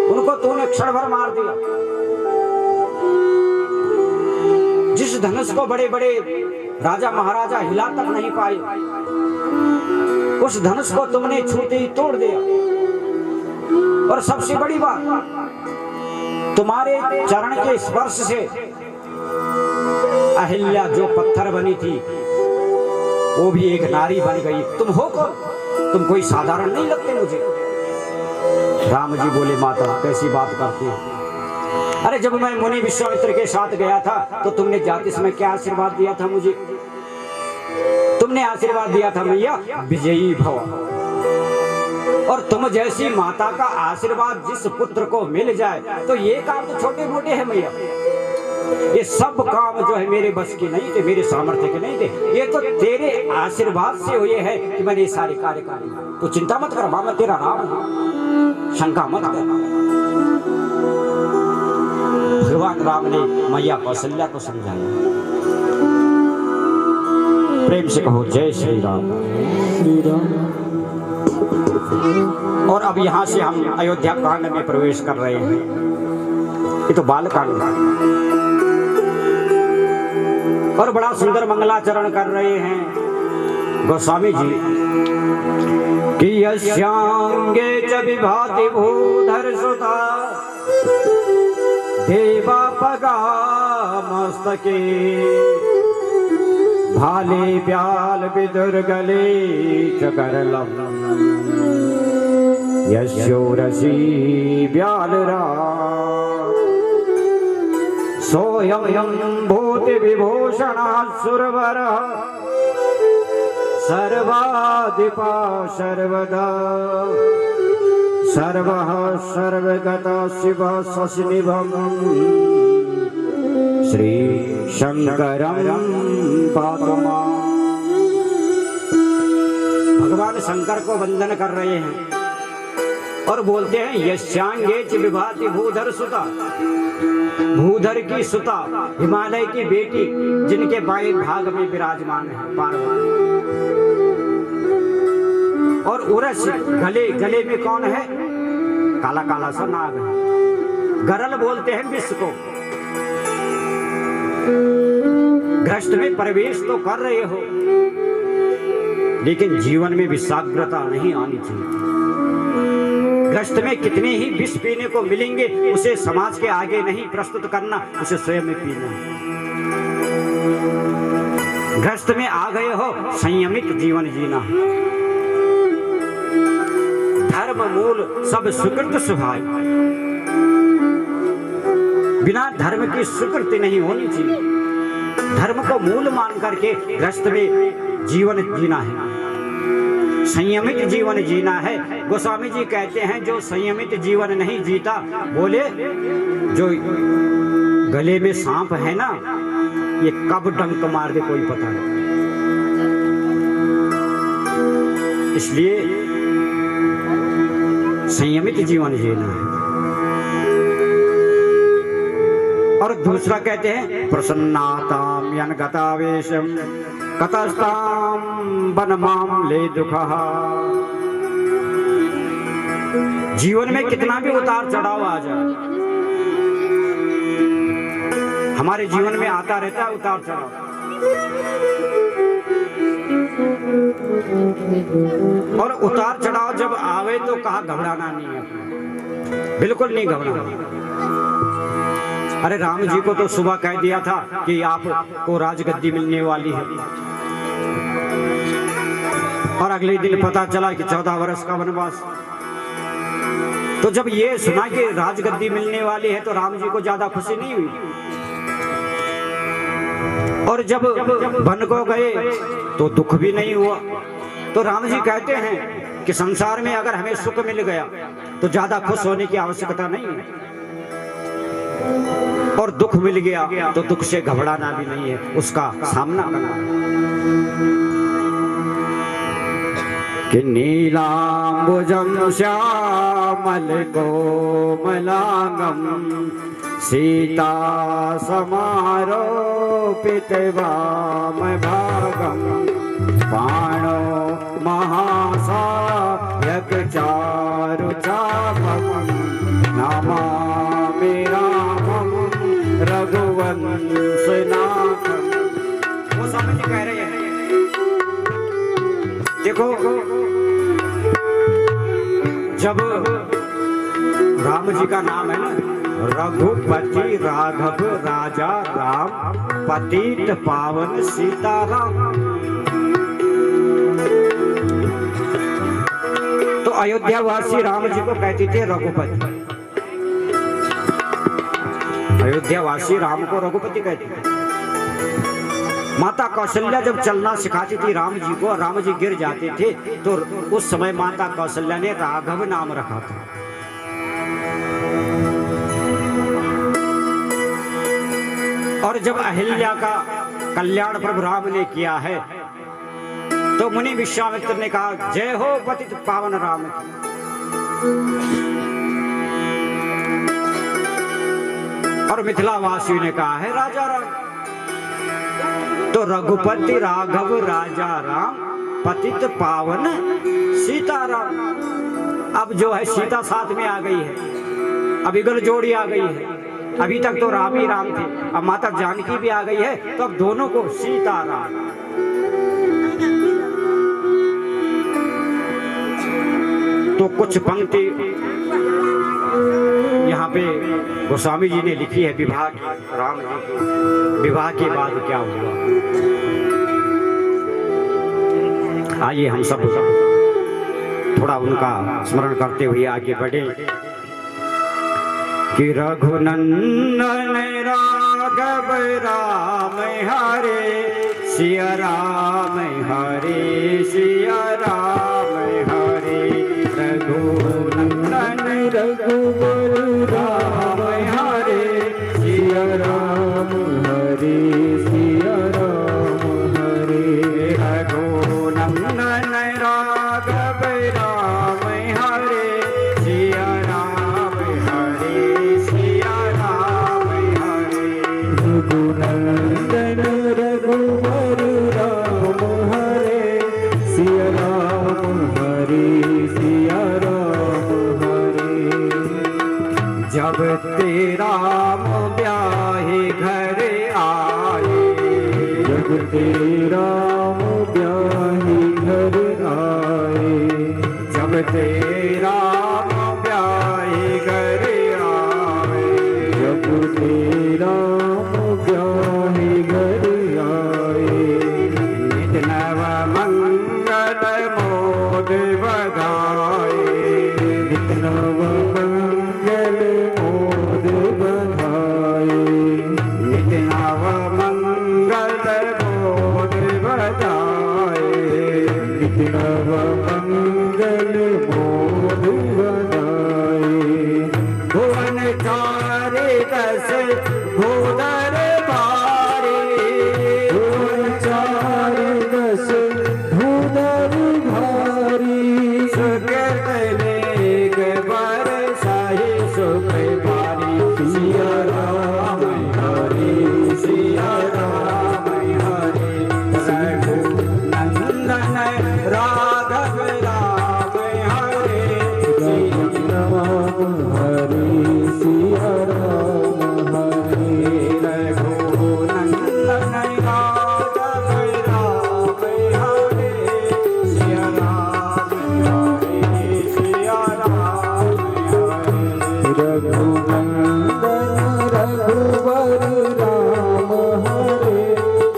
उनको तूने क्षण भर मार दिया। जिस धनुष को बड़े बड़े राजा महाराजा हिला तक नहीं पाए, उस धनुष को तुमने छूते ही तोड़ दिया। और सबसे बड़ी बात, तुम्हारे चरण के स्पर्श से अहिल्या जो पत्थर बनी थी वो भी एक नारी बन गई। तुम हो कौन? तुम कोई साधारण नहीं लगते मुझे। राम जी बोले माता कैसी बात करती हो? अरे जब मैं मुनि विश्वामित्र के साथ गया था तो तुमने जाते समय क्या आशीर्वाद दिया था मुझे? तुमने आशीर्वाद दिया था मैया विजयी भव। और तुम जैसी माता का आशीर्वाद जिस पुत्र को मिल जाए तो ये काम तो छोटे मोटे हैं मैया, ये सब काम जो है मेरे बस की नहीं थे, मेरे सामर्थ्य के नहीं थे, ये तो तेरे आशीर्वाद से हुए हैं कि मैंने ये सारे कार्य कर लिए। तो चिंता मत कर मां, मैं तेरा राम हूं, शंका मत कर। भगवान राम ने मैया कौशल्या को समझाया। प्रेम से कहो जय श्री राम। श्री राम। और अब यहाँ से हम अयोध्या कांड में प्रवेश कर रहे हैं। ये तो बाल कांड और बड़ा सुंदर मंगलाचरण कर रहे हैं गोस्वामी जी। कि यस्यांगे च विभाति भूधर सुता देवापगा मस्तके भाले ब्याल विदुर्गले च करलम यस्योरसी ब्यालरा सोऽयं भूति विभूषणः सुरवरः सर्वाधिपा सर्वदा सर्वः सर्वगता शिवः शशिनिभं श्री शंकरं पातु मां। भगवान शंकर को वंदन कर रहे हैं और बोलते हैं यस्यांगे च विभाति भूधर सुता, भूधर की सुता हिमालय की बेटी जिनके बाएं भाग में विराजमान है पार्वती। और उरस गले में कौन है? काला काला सा नाग है। गरल बोलते हैं विष को। ग्रस्त में प्रवेश तो कर रहे हो लेकिन जीवन में विषाग्रता नहीं आनी चाहिए। ग्रस्त में कितने ही विष पीने को मिलेंगे उसे समाज के आगे नहीं प्रस्तुत करना, उसे स्वयं में पीना। ग्रस्त में आ गए हो, संयमित जीवन जीना। धर्म मूल सब सुकृत सुभाय, बिना धर्म की सुकृति नहीं होनी चाहिए। धर्म को मूल मान करके ग्रस्त में जीवन जीना है, संयमित जीवन जीना है। गोस्वामी जी कहते हैं जो संयमित जीवन नहीं जीता, बोले जो गले में सांप है ना, ये कब डंक मार दे कोई पता नहीं। इसलिए संयमित जीवन जीना है। और दूसरा कहते हैं प्रसन्नाताम यनगतावेशम कतस्ताम बनमाम ले दुखः। जीवन में कितना भी उतार चढ़ाव आ जाए, हमारे जीवन में आता रहता है उतार चढ़ाव, और उतार चढ़ाव जब आवे तो कहा घबराना नहीं है, बिल्कुल नहीं घबराना। अरे राम जी को तो सुबह कह दिया था कि आपको राजगद्दी मिलने वाली है, और अगले दिन पता चला कि 14 वर्ष का वनवास। तो जब ये सुना कि राजगद्दी मिलने वाली है तो राम जी को ज्यादा खुशी नहीं हुई। और जब वन को गए तो दुख भी नहीं हुआ। तो राम जी कहते हैं कि संसार में अगर हमें सुख मिल गया तो ज्यादा खुश होने की आवश्यकता नहीं है, और दुख मिल गया तो दुख से घबराना भी नहीं है, उसका सामना करना। कि नीलांबुजं श्यामल कोमलांगं सीता समारोपित वामभागं बाणो महासायक चारुचापं नमामि रामं रघुवंशनाथं। वो समझ कह रहे हैं, देखो जब राम जी का नाम है ना, रघुपति राघव राजा राम पतित पावन सीताराम, तो अयोध्यावासी राम जी को कहते थे रघुपति। अयोध्यावासी राम को रघुपति कहते थे। माता कौशल्या जब चलना सिखाती थी राम जी को, राम जी गिर जाते थे, तो उस समय माता कौशल्या ने राघव नाम रखा था। और जब अहिल्या का कल्याण प्रभु राम ने किया है तो मुनि विश्वामित्र ने कहा जय हो पतित पावन राम की। और मिथिलावासियों ने कहा है राजा राम। तो रघुपति राघव राजा राम पतित पावन सीताराम। अब जो है सीता साथ में आ गई है, अब इगल जोड़ी आ गई है। अभी तक तो राम ही राम थे, अब माता जानकी भी आ गई है, तो अब दोनों को सीताराम। कुछ पंक्ति यहाँ पे गोस्वामी जी ने लिखी है विवाह राम जी की, विवाह के बाद क्या हुआ। आइए हम सब थोड़ा उनका स्मरण करते हुए आगे बढ़े कि रघुनंदन राघव राम हरे सिया राम हरे सिया राम हरे रघुनंदन रघुवर राम हरे सिया राम हरे सिया राम हरे रघुनंदन राघव राम हरे सिया राम हरे सिया राम हरे रघुनंदन रघुवर राम हरे सिया राम हरे सिया राम हरे जब तेरा ब्याहे घर आए जब तेरा ब्याही घर आए जब तेरा ब्याहे घर आए जब तेरा ब्याही घर आए नित नव मंगल मोद बधाए नित नव मंगल मोद बधाए नित नव मंगल मोद बधाए नित नव मंगल मोद बधाए भुवन चारे दस भूधर बारे भुवन चार दस भूधर भारी सुख लेख बरसाए सुख बारी सिया राम हरे सिया राम हरे रघुनंदन राघव राम हरे राम हरे सिया राम हरे रघुनंदन राघव राम हरे सिया राम हरे सिया राम हरे रघुनंदन रघुवर राम हरे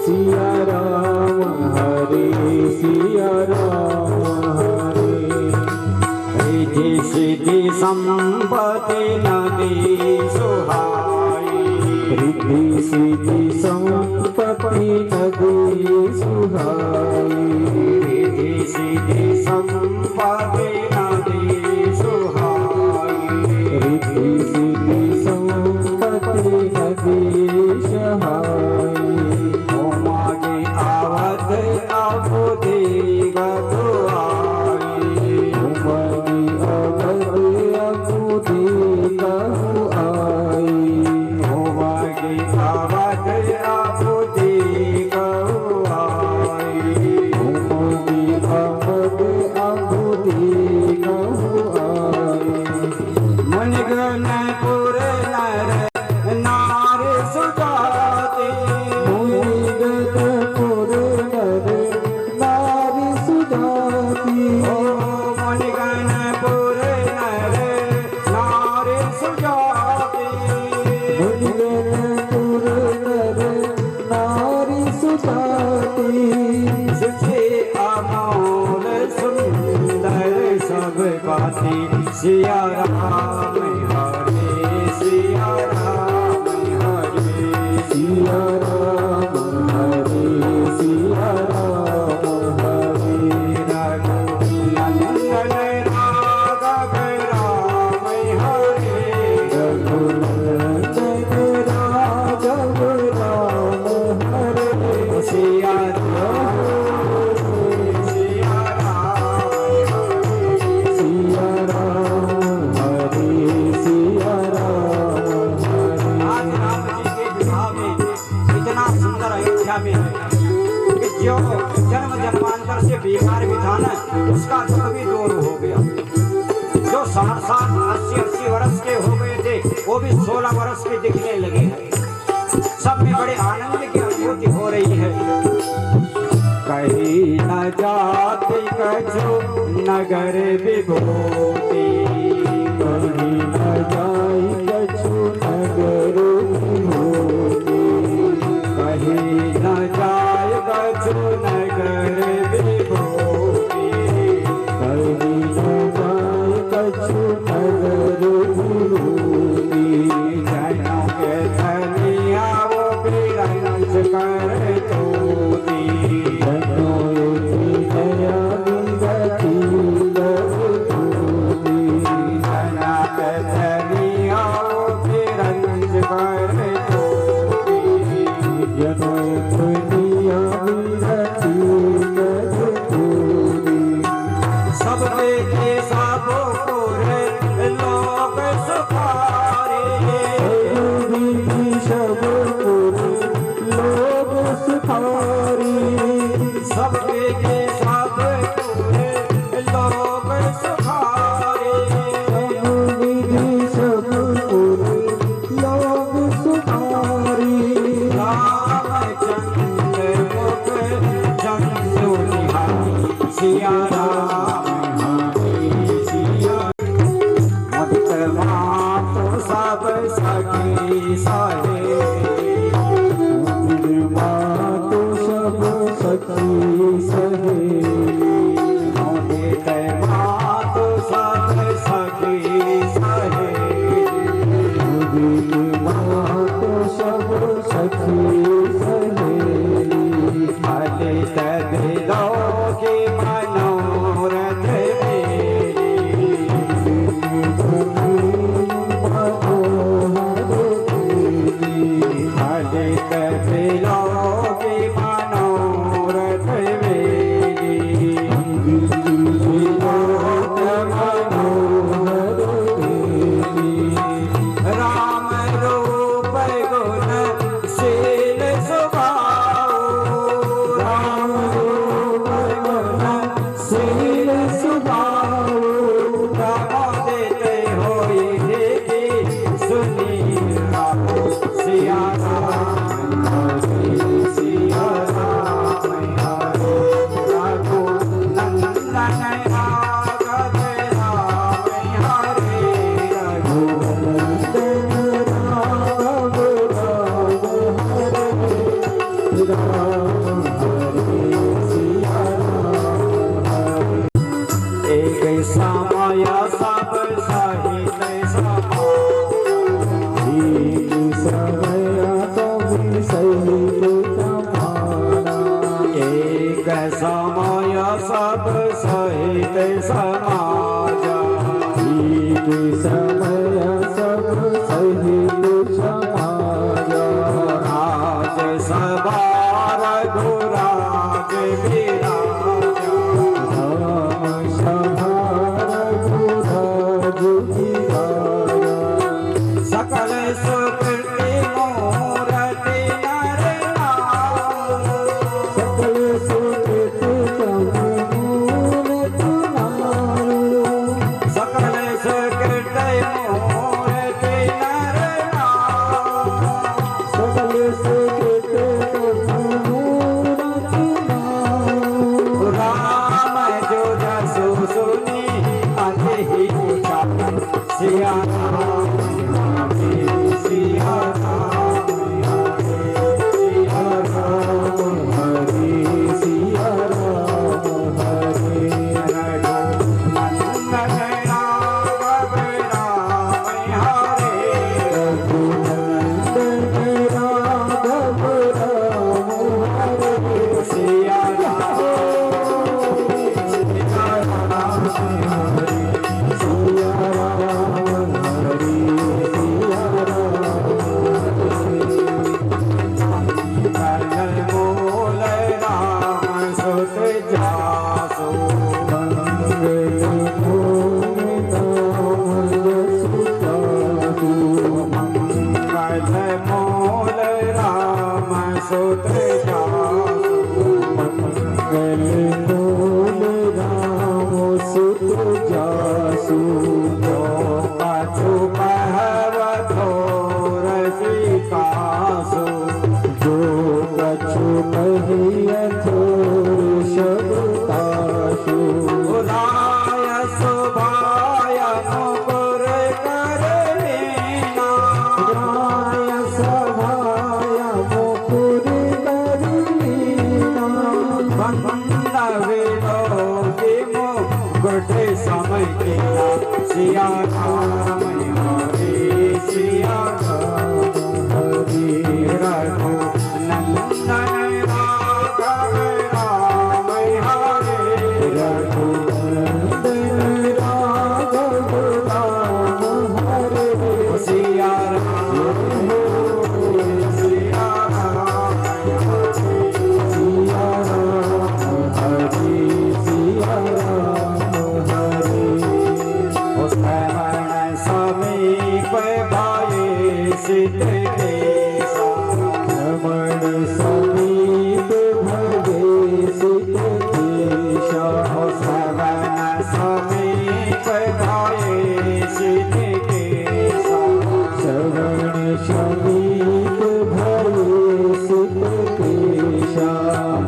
सिया राम हरे सिया राम हरे रिद्धि सिद्धि संपत्ति नदी सुहाई रिद्धि सिद्धि संपत्ति नदी सुहाई रिद्धि सिद्धि संपत्ति नदी सुहाई रिद्धि सिद्धि संपत्ति नदी सहाई होमागे आवत अबुद्धि गतुआई उमरी अवध अबुद्धि कहु आई होमागे आवत अबुद्धि गतुआई उमरी अवध अबुद्धि कहु आई मुनिगण पुर नर नार सुजाते मुनिगण पुर नर नारी सुजाती मुनिगण पुर नर नार सुजाते मुनिगण पुर नर नारी सुजाती सुचे अमोल सुंदर सब बाती सिया राम हरे सिया राम हरे सिया राम हरे सिया राम हरे रघुनंदन राघव राम हरे रघुनंदन राघव राम हरे सिया राम सिया राम सिया राम हरे सिया राम हरे आज राम जी के विवाह में इतना सुंदर अयोध्या में है कि जो जन्म जन्मांतर से बेकार भी था ना उसका दुख भी दूर हो गया। जो 60-80 वर्ष के हो गए थे वो भी 16 वर्ष के दिखने लगे हैं। सब में बड़े आनंद की अनुभूति हो रही है। कहीं न जाति कछु नगर विभूति कहीं न जाई कछु नगर विभूति कहीं न जाय कछु नगर विभूति कहीं न जाई कछु नगर विभूति जनों के धनिया वो बिरंज कर तूती नया विगति विभूति जना के धनिया वो बिरंज कर तूती जनों दुनिया विगति विभूति सब देखे सब पूरे लोग सुखारे सब लोग सुखारी सब देखे सब पूरे लोग सुखारे विधि सब लोग सुखारी रामचंद्र मुख जंतु निहारी सिया राम हरि सिया मुदित मातु सब सखी सहेली मातो सब सखी सहेली मुदित मातु सब सखी सहेली मातो सब सखी सहेली फलित दिलो की मनोरथ मेरी फलित दिलो की मनोरथ मेरी राम रूप गुण शील स्वभाव राम रूप गुण शील स्वभाव राम देते होई देखी सुनी राम सिया राम हरे सिया राम हरे रघु नंदन राघव राम हरे रघु एक समय सब सहित एक समय सब सहित समाज समय सब सहित समाज राज सवार घुराज विराज राम सहार गुराज गिराया सकल सुकृति मूर्ति नर नाम सकल सुकृत समूल तुम्हारो सकल सुकृति मूर्ति नर नाम सकल सुकृत समूल तुम्हारो राम जो जसु सुनी अति ही ऊंचा सिया राम हरे सिया राम हरे सिया राम हरे सिया राम हरे रघु नंदन राघव राम हरे रघुनंदन राघव राम हरे सिया राम सिया राम हरे सिया राम हरे सिया राम कल मूल राम सुत जासु मंगल भूमि नाम सुतासु मंगल मूल राम सुत जासु मंगल मूल राम सुत जासु जो कछु कहव थोर सिकासु जो कछु कहिय थोर शब्दासु राम बंदा विलोकी मुकुट समय केला सिया राम हरे सिया राम हरे रघु नंदन राघव राम हरे रघु नंदन राघव राम हरे सिया राम सिया राम सिया राम हरे सिया राम हरे ओ श्रवण समीप भाये सिद्ध केसा श्रवण समीप भगे सिद्ध केशा ओ श्रवण समीप भाये सिद्ध केसा श्रवण समीप भगे सिद्ध केशा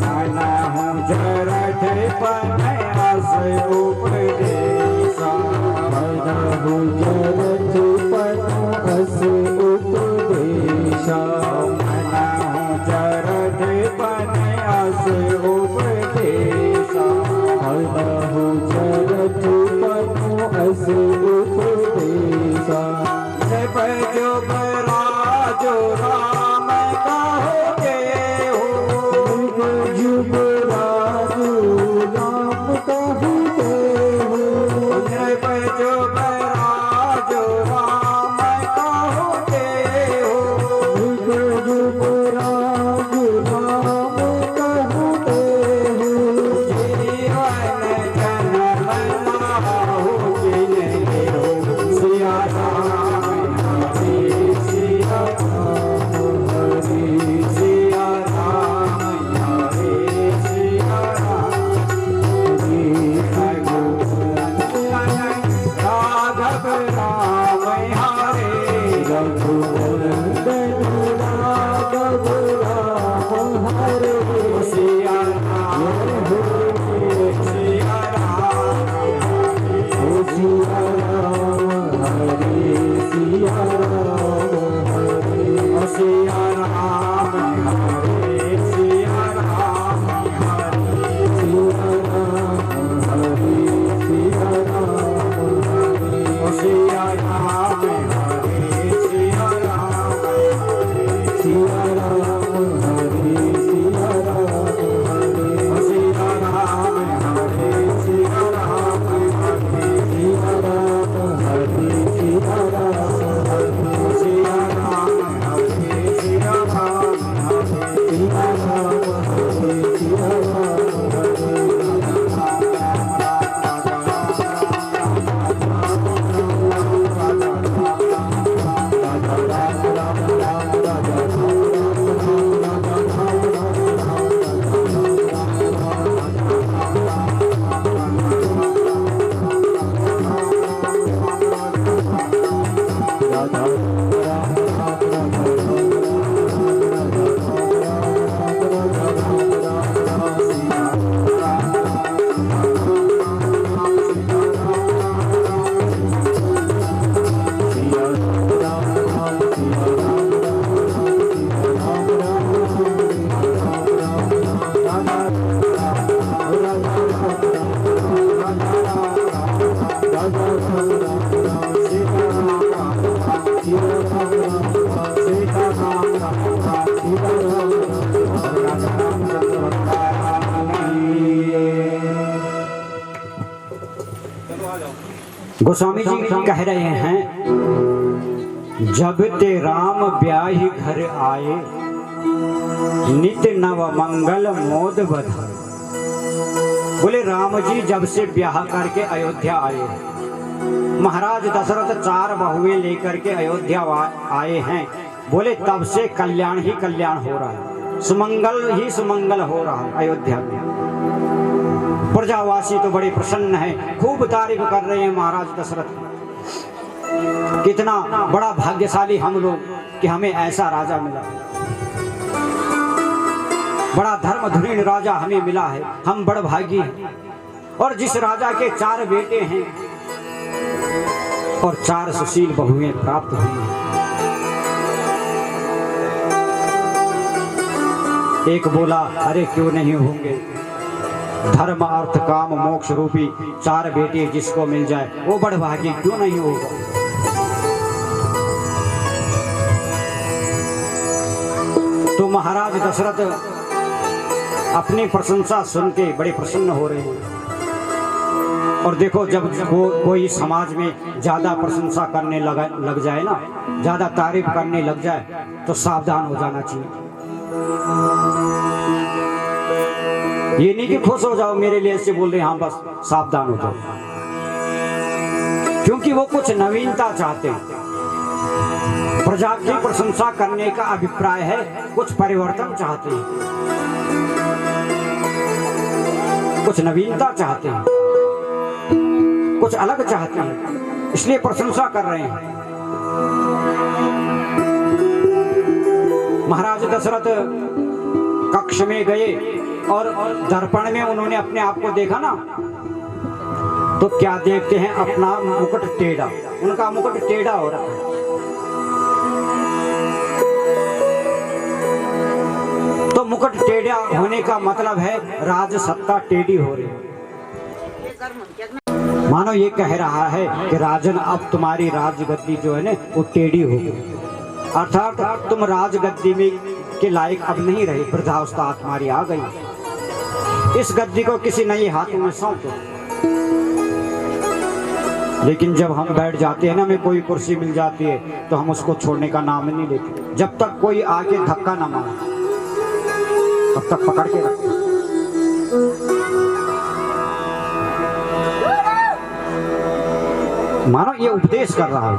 मन हूँ जरठ पनयास उपदेशा मन हूँ जरठ पनयास उपदेशा मन हूँ जरठ पनयास उपदेशा मन हूँ जरठ पनयास उपदेशा जब जुग राजो राम कहोगे हो जुग राजो राम कहोगे हो जब जुग राजो राम कहोगे हो जुग राजो राम कहोगे हो जीवन जन हो जिने हो सिया राम हरे सिया राम हरे सिया राम हरे सिया राम राघव राम हरे रघु नंदन राघव राम हरे सिया राम सिया राम सिया राम हरे सिया राम हरे सिया राम हरे सिया राम हरे सिया राम हरे सिया राम हरे सिया राम हरे सिया राम हरे सिया राम हरे सिया राम हरे सिया राम हरे सिया राम हरे सिया राम हरे सिया राम हरे सिया राम हरे सिया राम हरे सिया राम हरे सिया राम गोस्वामी जी कह रहे हैं, जब ते राम ब्याही घर आए, नित नव मंगल मोद बधाए। बोले राम जी जब से ब्याह करके अयोध्या आए, महाराज दशरथ 4 बहुएं लेकर के अयोध्या आए हैं। बोले तब से कल्याण ही कल्याण हो रहा है, सुमंगल ही सुमंगल हो रहा है अयोध्या में। प्रजावासी तो बड़े प्रसन्न हैं, खूब तारीफ कर रहे हैं महाराज दशरथ। कितना बड़ा भाग्यशाली हम लोग कि हमें ऐसा राजा मिला, बड़ा धर्मधुरीण राजा हमें मिला है, हम बड़ भागी हैं। और जिस राजा के 4 बेटे हैं और 4 सुशील बहुएं प्राप्त हुई हैं। एक बोला अरे क्यों नहीं होंगे, धर्म अर्थ काम मोक्ष रूपी 4 बेटे जिसको मिल जाए वो बड़ भागी क्यों नहीं होगा। तो महाराज दशरथ अपनी प्रशंसा सुन के बड़े प्रसन्न हो रहे हैं। और देखो जब कोई समाज में ज्यादा प्रशंसा करने लग जाए ना, ज्यादा तारीफ करने लग जाए तो सावधान हो जाना चाहिए। ये नहीं कि खुश हो जाओ मेरे लिए ऐसे बोल रहे, हाँ बस सावधान हो जाओ, क्योंकि वो कुछ नवीनता चाहते हैं। प्रजा की प्रशंसा करने का अभिप्राय है कुछ परिवर्तन चाहते हैं, कुछ नवीनता चाहते हैं, कुछ अलग चाहते हैं, इसलिए प्रशंसा कर रहे हैं। महाराज दशरथ कक्ष में गए और दर्पण में उन्होंने अपने आप को देखा ना, तो क्या देखते हैं, अपना मुकुट टेढ़ा, उनका मुकुट टेढ़ा हो रहा है। तो मुकुट टेढ़ा होने का मतलब है राज सत्ता टेढ़ी हो रही है। मानो ये कह रहा है कि राजन अब तुम्हारी राजगद्दी जो है ना वो टेढ़ी हो गई, अर्थात तुम राजगद्दी में के लायक अब नहीं रहे, वृद्धावस्था तुम्हारी आ गई, इस गद्दी को किसी नए हाथों में सौंप दो। लेकिन जब हम बैठ जाते हैं ना, हमें कोई कुर्सी मिल जाती है तो हम उसको छोड़ने का नाम नहीं लेते, जब तक कोई आके धक्का ना मारे तब तक पकड़ के रखते। मानो ये उपदेश कर रहा है।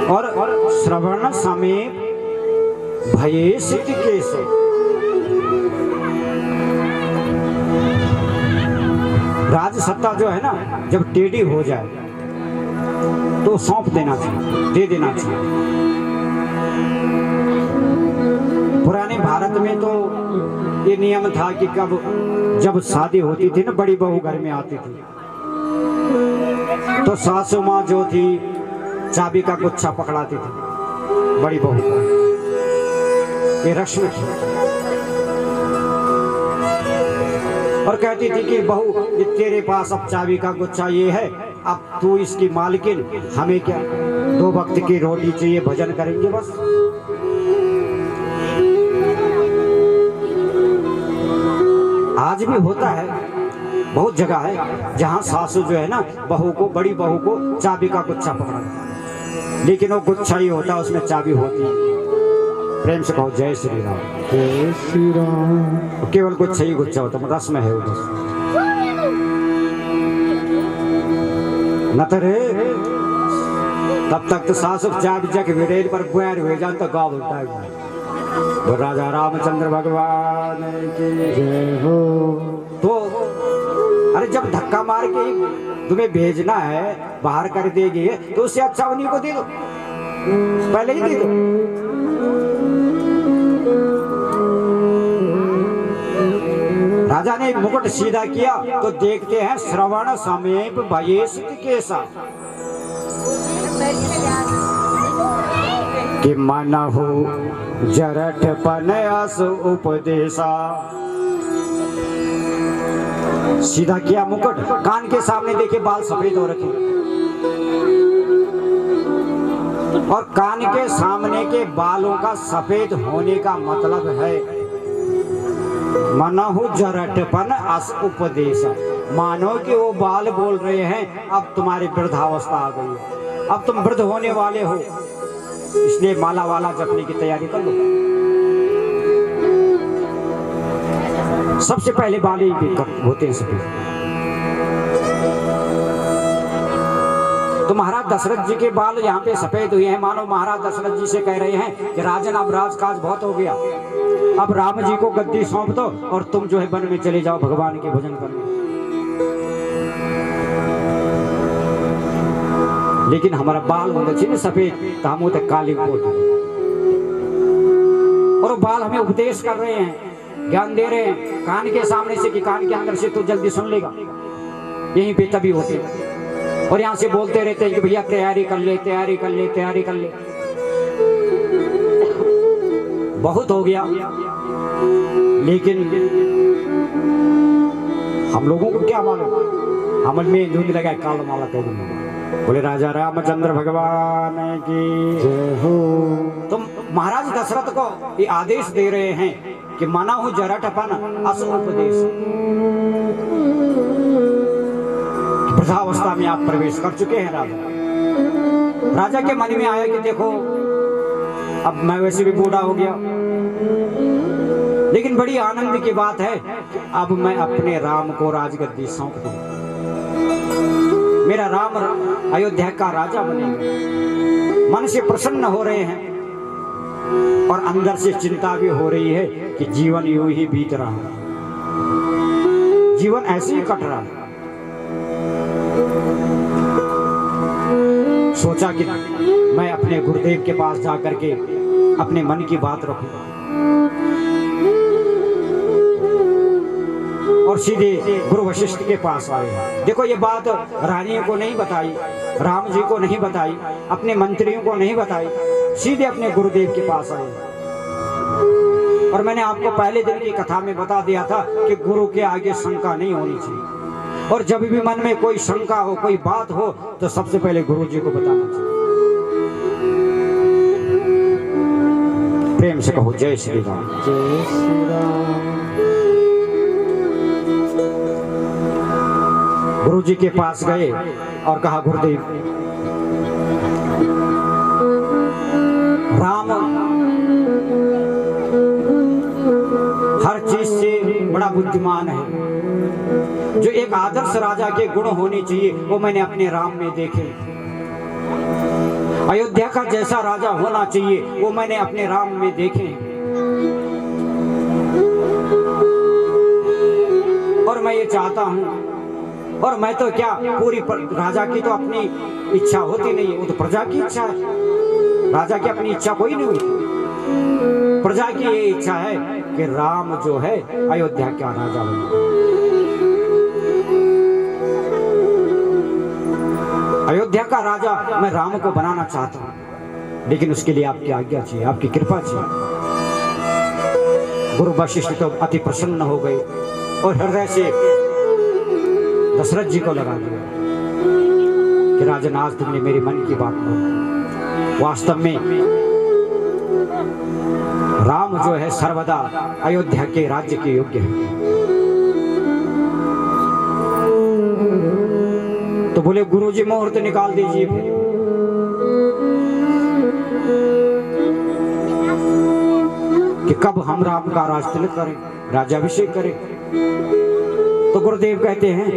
और श्रवण समय भये सिद्धि केसे, राज सत्ता जो है ना जब टेढ़ी हो जाए तो सौंप देना चाहिए, दे देना चाहिए। पुराने भारत में तो ये नियम था कि जब शादी होती थी ना, बड़ी बहू घर में आती थी तो सासू माँ जो थी चाबी का गुच्छा पकड़ाती थी बड़ी बहू को, ये रस्म थी। और कहती थी कि बहू तेरे पास अब चाबी का गुच्छा ये है, अब तू इसकी मालकिन, हमें क्या 2 वक्त की रोटी चाहिए, भजन करेंगे बस। आज भी होता है, बहुत जगह है जहां सासू जो है ना बहू को, बड़ी बहू को चाबी का गुच्छा पकड़ा, लेकिन वो गुच्छा ही होता है, उसमें चाबी होती है। प्रेम से कहो जय श्री राम। जय श्री राम। केवल गुच्छा ही गुच्छा होता, रस्म है वो बस। न तो रे तब तक तो सासु चाबी जग विरेल पर बुआर हुए जान तो गाँव उल्टा है। तो राजा रामचंद्र भगवान की जय हो। तो अरे जब धक्का मार के तुम्हें भेजना है, बाहर कर देगी, तो उससे अच्छा उन्हीं को दे दो, पहले ही दे दो। राजा ने मुकुट सीधा किया तो देखते हैं श्रवण समीप भयेश केसा, कि मनहु जरठ पनयस उपदेशा। सीधा किया मुकुट, कान के सामने देखे बाल सफेद हो रखे, और कान के सामने के बालों का सफेद होने का मतलब है मनहु जरठपन अस उपदेश, मानो कि वो बाल बोल रहे हैं अब तुम्हारी वृद्धावस्था आ गई है, अब तुम वृद्ध होने वाले हो, इसलिए माला वाला जपने की तैयारी कर लो। सबसे पहले बाल ही होते हैं सफेद। तो महाराज दशरथ जी के बाल यहाँ पे सफेद हुए हैं, मानो महाराज दशरथ जी से कह रहे हैं कि राजन अब राजकाज बहुत हो गया, अब राम जी को गद्दी सौंप दो और तुम जो है वन में चले जाओ भगवान के भजन करने। लेकिन हमारा बाल होना चाहिए सफेद, तो हम होते काली कोट, और वो बाल हमें उपदेश कर रहे हैं, ज्ञान दे रहे हैं कान के सामने से कि कान के अंदर से तो जल्दी सुन लेगा, यहीं पे तभी होते हैं। और यहाँ से बोलते रहते हैं कि भैया तैयारी कर ले, तैयारी कर ले, तैयारी कर ले। बहुत हो गया, लेकिन हम लोगों को क्या मालूम, हमल में धुंध लगा काल माला कह दूंगा। बोले राजा रामचंद्र भगवान की जय हो। तो महाराज दशरथ को ये आदेश दे रहे हैं कि माना हूं जराटपन अस उपदेश, वृद्धावस्था में आप प्रवेश कर चुके हैं। राजा के मन में आया कि देखो अब मैं वैसे भी बूढ़ा हो गया, लेकिन बड़ी आनंद की बात है कि अब मैं अपने राम को राजगद्दी सौंप दूं, मेरा राम अयोध्या का राजा बनेगा। मन से प्रसन्न हो रहे हैं और अंदर से चिंता भी हो रही है कि जीवन यूं ही बीत रहा है, जीवन ऐसे ही कट रहा है। सोचा कि मैं अपने गुरुदेव के पास जाकर के अपने मन की बात रखूंगा और सीधे गुरु वशिष्ठ के पास आए। देखो ये बात रानियों को नहीं बताई, राम जी को नहीं बताई, अपने मंत्रियों को नहीं बताई, सीधे अपने गुरुदेव के पास आए। और मैंने आपको पहले दिन की कथा में बता दिया था कि गुरु के आगे शंका नहीं होनी चाहिए, और जब भी मन में कोई शंका हो, कोई बात हो, तो सबसे पहले गुरु जी को बताना चाहिए। प्रेम से कहो जय श्री राम। जय श्री राम। गुरु जी के पास गए और कहा गुरुदेव, राम हर चीज से बड़ा बुद्धिमान है। जो एक आदर्श राजा के गुण होने चाहिए वो मैंने अपने राम में देखे। अयोध्या का जैसा राजा होना चाहिए वो मैंने अपने राम में देखे। और मैं ये चाहता हूं, और मैं तो क्या पूरी राजा की तो अपनी इच्छा होती नहीं है, वो तो प्रजा की इच्छा है। राजा की अपनी इच्छा कोई नहीं होती, प्रजा की ये इच्छा है कि राम जो है अयोध्या का राजा बने। अयोध्या का राजा मैं राम को बनाना चाहता हूं, लेकिन उसके लिए आपकी आज्ञा चाहिए, आपकी कृपा चाहिए। गुरु वशिष्ठ तो अति प्रसन्न हो गए और हृदय से दशरथ जी को लगा दिया कि राजन आज तुमने मेरे मन की बात बोली। वास्तव में राम जो है सर्वदा अयोध्या के राज्य के योग्य है। तो बोले गुरुजी मुहूर्त निकाल दीजिए फिर। कि कब हम राम का राज तिलक करें, राज्याभिषेक करें। तो गुरुदेव कहते हैं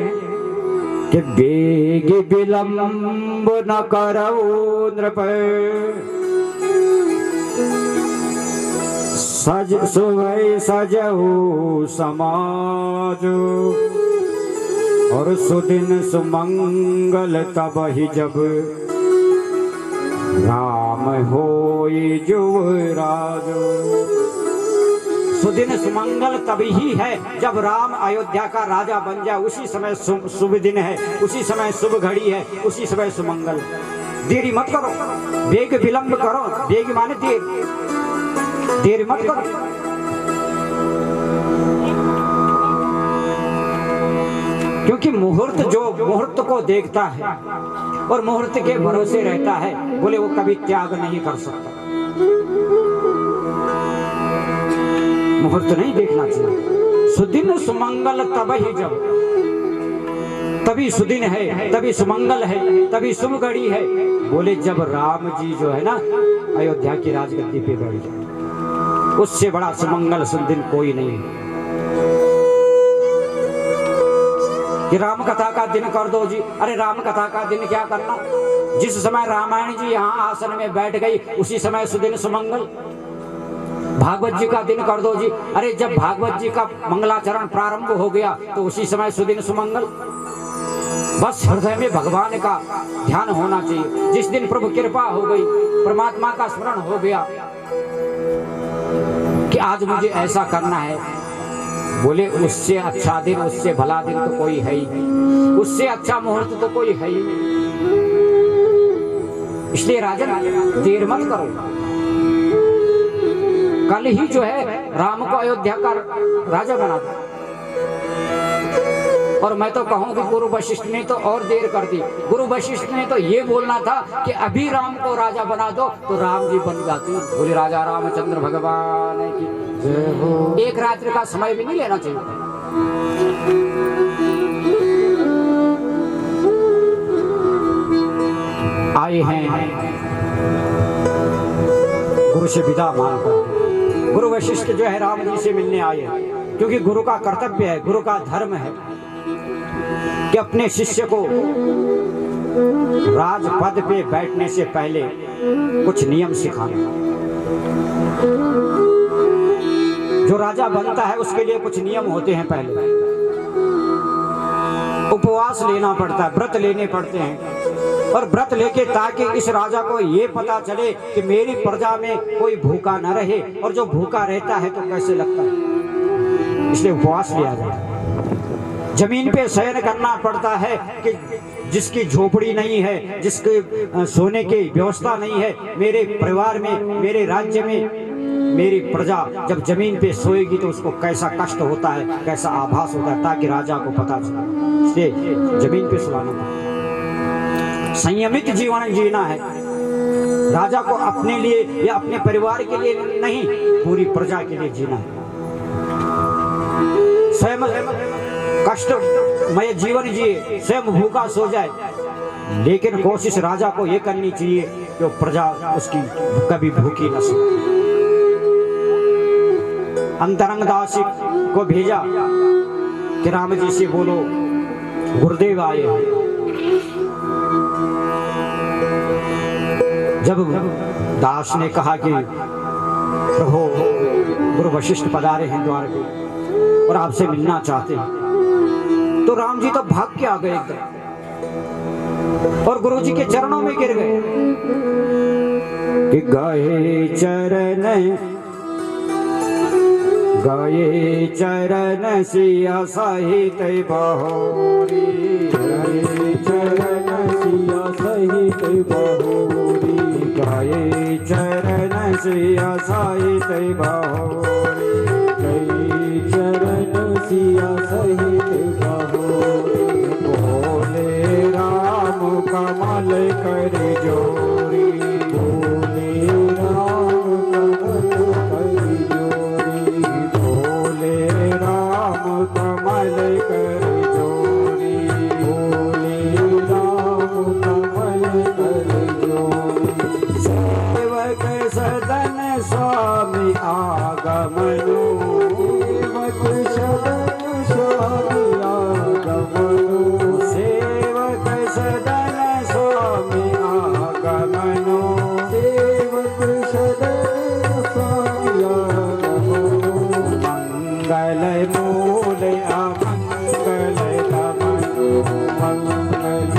कि बेग विलंब न करो नृप, सज सुवै सजहु समाज, और सुदिन सुमंगल तब ही जब राम होई युवराज। सुदिन सुमंगल तभी ही है जब राम अयोध्या का राजा बन जाए, उसी समय शुभ दिन है, उसी समय शुभ घड़ी है, उसी समय सुमंगल। देरी मत करो, बेग विलंब करो, बेग माने देर, देर मत करो। क्योंकि मुहूर्त जो मुहूर्त को देखता है और मुहूर्त के भरोसे रहता है, बोले वो कभी त्याग नहीं कर सकता। मुहूर्त नहीं देखना चाहिए। सुदिन सुमंगल तब ही जब, तभी सुदिन है, तभी सुमंगल है, तभी शुभ घड़ी है। बोले जब राम जी जो है ना अयोध्या की राजगद्दी पे बैठ जाए, उससे बड़ा सुमंगल सुदिन कोई नहीं है। कि राम कथा का दिन कर दो जी, अरे राम कथा का दिन क्या करना, जिस समय रामायण जी यहाँ आसन में बैठ गई उसी समय सुदिन सुमंगल। भागवत जी का दिन कर दो जी, अरे जब भागवत जी का मंगलाचरण प्रारंभ हो गया तो उसी समय सुदिन सुमंगल। बस हृदय में भगवान का ध्यान होना चाहिए। जिस दिन प्रभु कृपा हो गई, परमात्मा का स्मरण हो गया कि आज मुझे ऐसा करना है, बोले उससे अच्छा दिन, उससे भला दिन तो कोई है ही नहीं, उससे अच्छा मुहूर्त तो कोई है ही नहीं। इसलिए राजन देर मत करो। कल ही जो है राम को अयोध्या का राजा बना था। और मैं तो कहूँ कि गुरु वशिष्ठ ने तो और देर कर दी। गुरु वशिष्ठ ने तो ये बोलना था कि अभी राम को राजा बना दो तो राम जी बन जाते। बोले राजा रामचंद्र भगवान की जय हो। एक रात्रि का समय भी नहीं लेना चाहिए। आए हैं गुरु से विदा मांगकर। गुरु वशिष्ठ जो है राम जी से मिलने आए हैं, क्योंकि गुरु का कर्तव्य है, गुरु का धर्म है कि अपने शिष्य को राजपद पे बैठने से पहले कुछ नियम सिखाना। जो राजा बनता है उसके लिए कुछ नियम होते हैं। पहले उपवास लेना पड़ता है, व्रत लेने पड़ते हैं, और व्रत लेके ताकि इस राजा को ये पता चले कि मेरी प्रजा में कोई भूखा न रहे, और जो भूखा रहता है तो कैसे लगता है, इसलिए उपवास लिया जाता है। जमीन पे शयन करना पड़ता है कि जिसकी झोपड़ी नहीं है, जिसके सोने की व्यवस्था नहीं है, मेरे परिवार में, मेरे राज्य में मेरी प्रजा जब जमीन पे सोएगी तो उसको कैसा कष्ट होता है, कैसा आभास होता है, ताकि राजा को पता चले। इसलिए जमीन पे सुलाना पड़ता है। संयमित जीवन जीना है। राजा को अपने लिए या अपने परिवार के लिए नहीं, पूरी प्रजा के लिए जीना है। स्वयं कष्टमय जीवन जिए, स्वयं भूखा सो जाए, लेकिन कोशिश राजा को यह करनी चाहिए कि प्रजा उसकी कभी भूखी न सो। अंतरंग दास को भेजा कि राम जी से बोलो गुरुदेव आए। जब दास ने कहा कि प्रभु गुरु वशिष्ठ पधारे हैं द्वार पे और आपसे मिलना चाहते हैं, तो राम जी तो भाग के आ गए एकदम और गुरु जी के चरणों में गिर गए कि गाये चरण सिया सहित बहोरी, गाये चरण सिया सहित बहोरी, गाये चरण सिया सहित बहोरी, गाये चरण सिया सहित बहोरी, बोले राम कमल कर जोरी, बोले राम कमल कर जोरी, बोले राम कमल कर जोरी, बोले राम कमल कर जोरी। सेवक सदन स्वामी आगमनु, सेवक सदन स्वामी आगमनु, सेवक सदन स्वामी आगमनु, सेवक सदन स्वामी आगमनु, मंगल मूल अमंगल दमनु, मंगल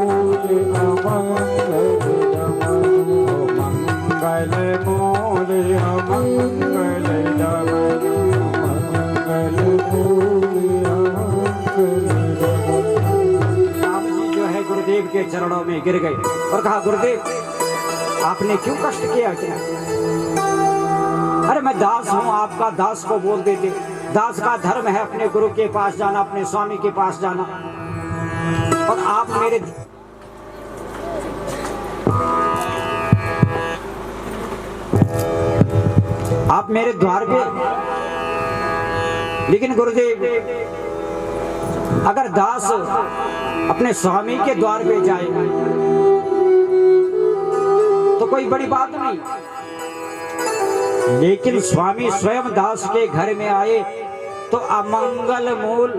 मूल अमंगल दमनु, मंगल मूल अमंगल दमनु, मंगल मूल अमंगल दमनु। राम जी जो है गुरुदेव के चरणों में गिर गए और कहा गुरुदेव आपने क्यों कष्ट किया? क्या अरे मैं दास हूं, आपका दास को बोल देते। दास का धर्म है अपने गुरु के पास जाना, अपने स्वामी के पास जाना, और आप मेरे द्वार पे। लेकिन गुरुदेव अगर दास अपने स्वामी के द्वार पे जाए तो कोई बड़ी बात नहीं, लेकिन स्वामी स्वयं दास के घर में आए तो अमंगल मूल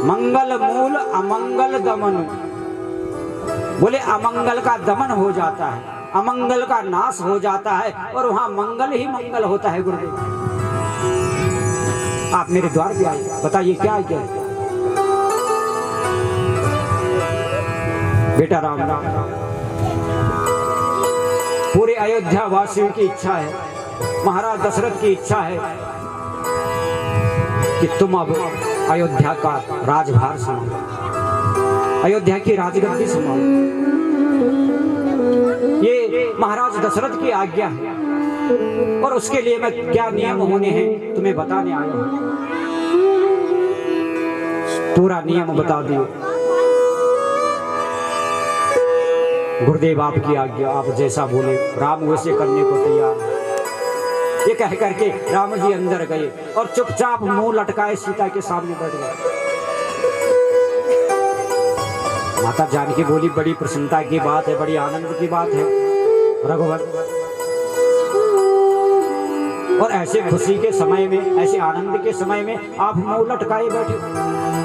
मंगल मूल अमंगल दमन। बोले अमंगल का दमन हो जाता है, अमंगल का नाश हो जाता है, और वहां मंगल ही मंगल होता है। गुरुदेव आप मेरे द्वार पे आए, बताइए क्या है? क्या बेटा राम राम, पूरे अयोध्या वासियों की इच्छा है, महाराज दशरथ की इच्छा है कि तुम अब अयोध्या का राजभार संभालो, अयोध्या की राजगद्दी संभालो। ये महाराज दशरथ की आज्ञा है, और उसके लिए मैं क्या नियम होने हैं तुम्हें बताने आया हूं। पूरा नियम बता दियो। गुरुदेव आपकी आज्ञा, आप जैसा बोले। राम वैसे करने को तैयार है। ये कह करके राम जी अंदर गए और चुपचाप मुंह लटकाए सीता के सामने बैठ गए। माता जानकी बोली, बड़ी प्रसन्नता की बात है, बड़ी आनंद की बात है रघुवर। और ऐसे खुशी के समय में, ऐसे आनंद के समय में आप मुंह लटकाए बैठे,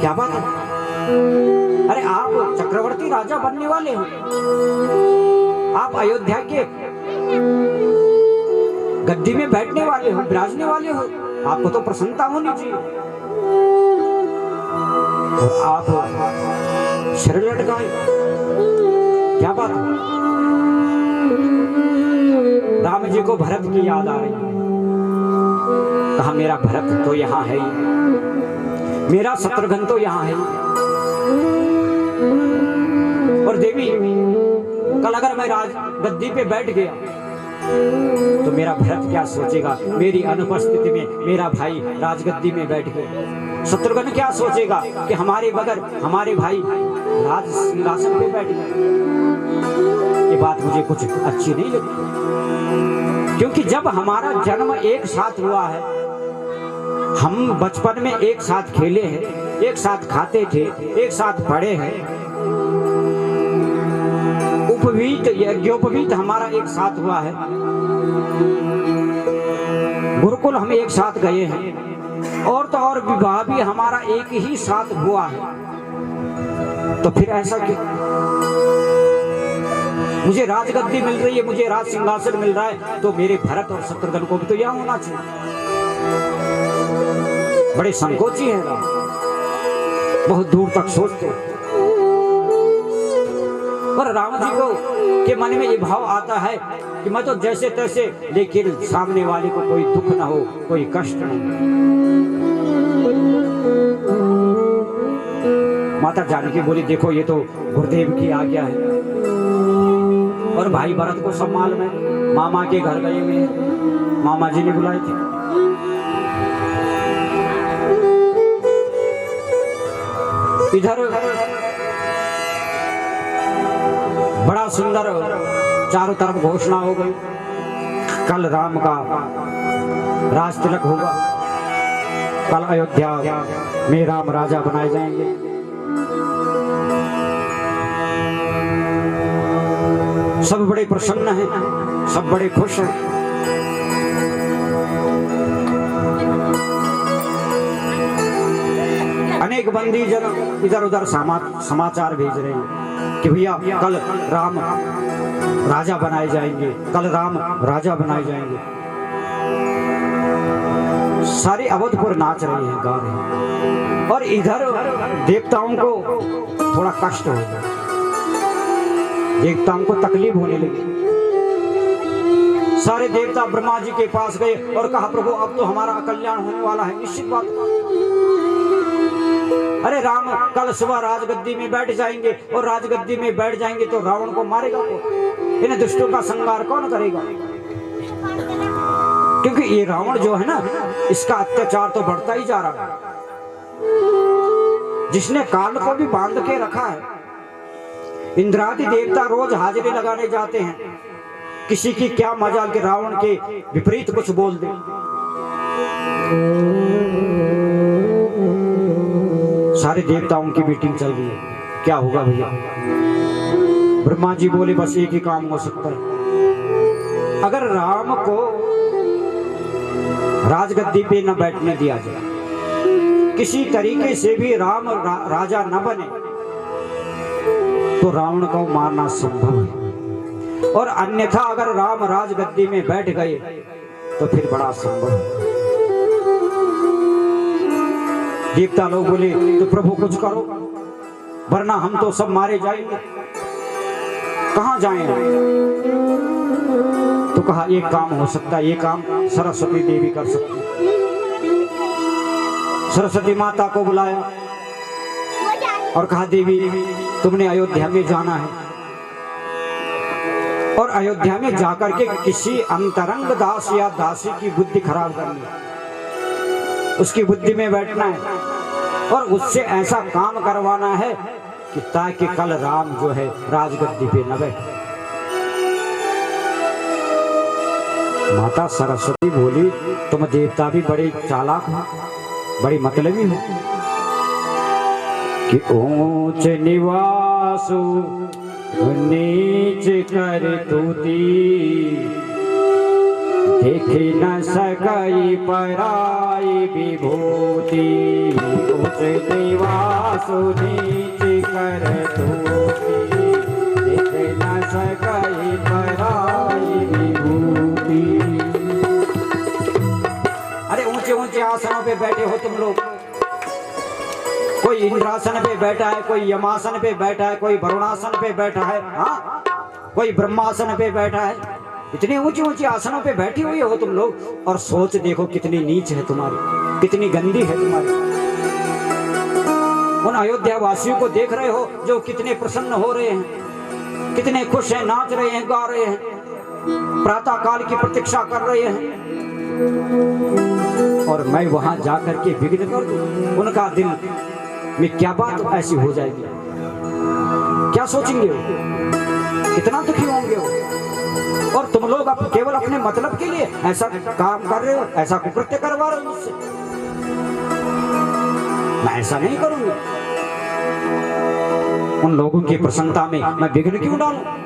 क्या बात है? अरे आप चक्रवर्ती राजा बनने वाले हो, आप अयोध्या के गद्दी में बैठने वाले हो, विराजने वाले हो, आपको तो प्रसन्नता होनी चाहिए। और आप सिर लटकाए, क्या बात है? राम जी को भरत की याद आ रही है। कहा मेरा भरत तो यहाँ है ही, मेरा शत्रुघ्न तो यहाँ है ही। और देवी, कल अगर मैं राज गद्दी पे बैठ गया तो मेरा भरत क्या सोचेगा? मेरी अनुपस्थिति में मेरा भाई राजगद्दी में बैठ गया। शत्रुघ्न क्या सोचेगा कि हमारे बगैर हमारे भाई राज सिंहासन पे बैठ गए? ये बात मुझे कुछ अच्छी नहीं लगी, क्योंकि जब हमारा जन्म एक साथ हुआ है, हम बचपन में एक साथ खेले हैं, एक साथ खाते थे, एक साथ पढ़े हैं, उपवीत यज्ञोपवीत हमारा एक साथ हुआ है, गुरुकुल हम एक साथ गए हैं, और तो और विवाह भी हमारा एक ही साथ हुआ है। तो फिर ऐसा क्यों? मुझे राजगद्दी मिल रही है, मुझे राज सिंहासन मिल रहा है, तो मेरे भरत और शत्रुघ्न को भी तो यह होना चाहिए। बड़े संकोची है राम, बहुत दूर तक सोचते। पर राम जी को के मन में ये भाव आता है कि मैं तो जैसे तैसे, लेकिन सामने वाले को कोई दुख ना हो, कोई कष्ट नहीं। माता जानकी बोली, देखो ये तो गुरुदेव की आज्ञा है। और भाई भरत को सब मालूम है, मामा के घर गए हुए हैं, मामा जी ने बुलाए थे। इधर बड़ा सुंदर चारों तरफ घोषणा हो गई, कल राम का राज तिलक होगा, कल अयोध्या में राम राजा बनाए जाएंगे। सब बड़े प्रसन्न हैं, सब बड़े खुश हैं। अनेक बंदी जन इधर उधर समाचार भेज रहे हैं कि भैया कल राम राजा बनाए जाएंगे, कल राम राजा बनाए जाएंगे। सारे अवधपुर नाच रहे हैं, गा रहे हैं। और इधर देवताओं को थोड़ा कष्ट हो गया, देवताओं को तकलीफ होने लगी। सारे देवता ब्रह्मा जी के पास गए और कहा, प्रभु अब तो हमारा कल्याण होने वाला है, निश्चित बात। अरे राम कल सुबह राजगद्दी में बैठ जाएंगे, और राजगद्दी में बैठ जाएंगे तो रावण को मारेगा कौन? इन्हें दुष्टों का संहार कौन करेगा? क्योंकि ये रावण जो है ना, इसका अत्याचार तो बढ़ता ही जा रहा है। जिसने काल को भी बांध के रखा है। इंद्रादि देवता रोज हाजिरी लगाने जाते हैं, किसी की क्या मजाल के रावण के विपरीत कुछ बोल दे। सारे देवताओं की मीटिंग चल रही है, क्या होगा भैया? ब्रह्मा जी बोले, बस एक ही काम हो सकता है, अगर राम को राजगद्दी पे न बैठने दिया जाए, किसी तरीके से भी राम राजा न बने, तो रावण को मारना संभव है। और अन्यथा अगर राम राजगद्दी में बैठ गए तो फिर बड़ा संभव है। देवता लोग बोले, तो प्रभु कुछ करो, वरना हम तो सब मारे जाएंगे, कहां जाएं? तो कहा एक काम हो सकता है, ये काम सरस्वती देवी कर सकती है। सरस्वती माता को बुलाया और कहा, देवी तुमने अयोध्या में जाना है, और अयोध्या में जाकर के किसी अंतरंग दास या दासी की बुद्धि खराब करनी है, उसकी बुद्धि में बैठना है, और उससे ऐसा काम करवाना है कि ताकि कल राम जो है राजगद्दी पे न बैठे। माता सरस्वती बोली, तुम देवता भी बड़े चालाक हो, बड़ी मतलबी हो कि ऊंच निवासु नीच कर तूती, देख न सकई पराई विभूति। ऊंच निवासु नीच कर तूती, देख न सकई पराई विभूति। अरे ऊंचे ऊंचे आसनों पे बैठे हो तुम लोग, कोई इंद्रासन पे बैठा है, कोई यमासन पे बैठा है, कोई वरुणासन पे बैठा है, हाँ, कोई ब्रह्मासन पे बैठा है। इतने ऊंचे ऊंचे आसनों पे बैठी हुई हो तुम लोग, और सोच देखो कितनी नीच है तुम्हारी, कितनी गंदी है तुम्हारी। उन अयोध्या वासियों को देख रहे हो जो कितने प्रसन्न हो रहे हैं, कितने खुश हैं, नाच रहे हैं, गा रहे हैं, प्रातः काल की प्रतीक्षा कर रहे हैं, और मैं वहां जाकर के विघ्न कर दूं। उनका दिल में क्या बात ऐसी हो जाएगी, क्या सोचेंगे वो, कितना दुखी होंगे वो। और तुम लोग अब केवल अपने मतलब के लिए ऐसा काम कर रहे हो, ऐसा कुकृत्य करवा रहे हो मुझसे। मैं ऐसा नहीं करूंगा, उन लोगों की प्रसन्नता में मैं विघ्न क्यों डालूं?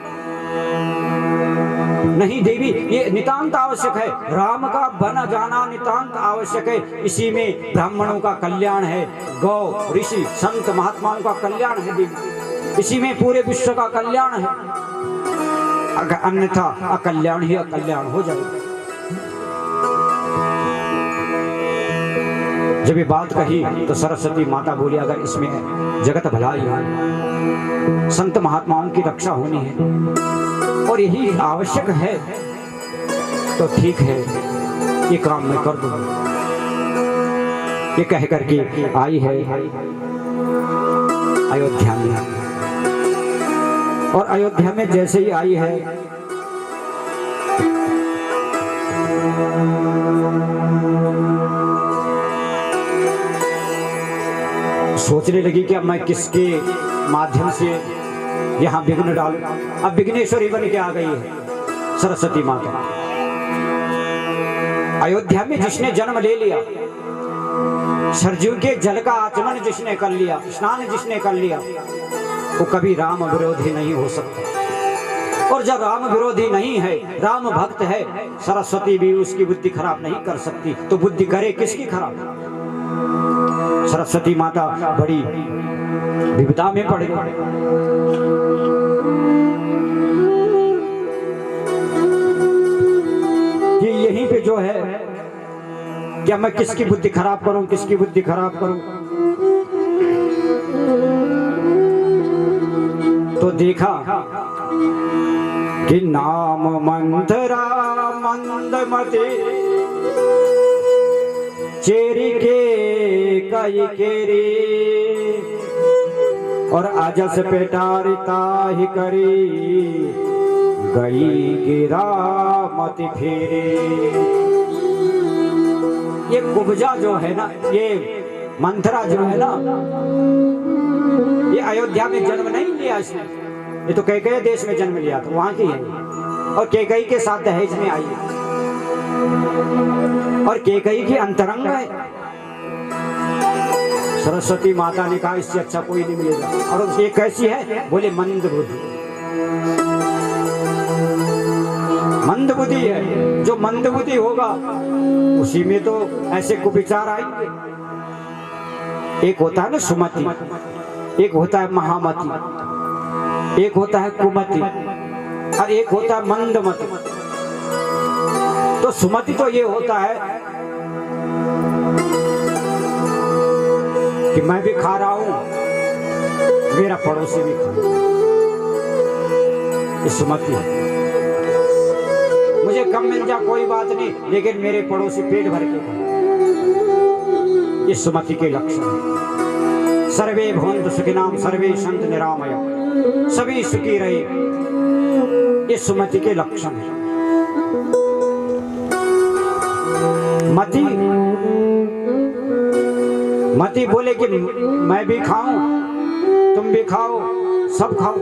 नहीं देवी, ये नितांत आवश्यक है, राम का बन जाना नितांत आवश्यक है। इसी में ब्राह्मणों का कल्याण है, गौ ऋषि संत महात्माओं का कल्याण है देवी, इसी में पूरे विश्व का कल्याण है। अगर अन्यथा अकल्याण ही अकल्याण हो जाएगा। जब ये बात कही तो सरस्वती माता बोली, अगर इसमें जगत भलाई है, संत महात्माओं की रक्षा होनी है और यही आवश्यक है, तो ठीक है, ये काम मैं कर दूंगा। ये कह करके आई है अयोध्या में, और अयोध्या में जैसे ही आई है सोचने लगी कि अब मैं किसके माध्यम से यहाँ विघ्न डालूं। अब विघ्नेश्वरी बन के आ गई है सरस्वती माता। अयोध्या में जिसने जन्म ले लिया, सरजू के जल का आचमन जिसने कर लिया, स्नान जिसने कर लिया, वो कभी राम विरोधी नहीं हो सकता। और जब राम विरोधी नहीं है, राम भक्त है, सरस्वती भी उसकी बुद्धि खराब नहीं कर सकती। तो बुद्धि करे किसकी खराब? सरस्वती माता बड़ी विपदा में पड़ गई। कि यहीं पे जो है, क्या मैं किसकी बुद्धि खराब करूं, किसकी बुद्धि खराब करूं? तो देखा कि नाम मंथरा मंदमती, चेरी के कई केरी, और अजस पेटारिता ही करी, गई गिरा मति फेरी। ये कुब्जा जो है ना, ये मंथरा जो है ना, ये अयोध्या में जन्म नहीं लिया इसने, ये तो कैकेयी देश में जन्म लिया, तो वहां की है, और कैकेयी के साथ दहेज में आई है, और कैकेयी की अंतरंग है। सरस्वती माता ने कहा इससे अच्छा कोई नहीं मिलेगा। और ये कैसी है? बोले मंद बुद्धि। मंद बुद्धि है, जो मंद बुद्धि होगा उसी में तो ऐसे कुविचार आएंगे। एक होता है ना सुमति, एक होता है महामति, एक होता है कुमति, और एक होता है मंदमति। तो सुमति तो ये होता है कि मैं भी खा रहा हूं, मेरा पड़ोसी भी खा, ये सुमति है। मुझे कम मिल जा कोई बात नहीं, लेकिन मेरे पड़ोसी पेट भर के खाए, ये सुमति के लक्षण है। सर्वे भवन्तु सुखिनाम सर्वे सन्तु निरामया, सभी सुखी रहे, ये सुमति के लक्षण है। मति कुमति बोले कि मैं भी खाऊं, तुम भी खाओ, सब खाओ,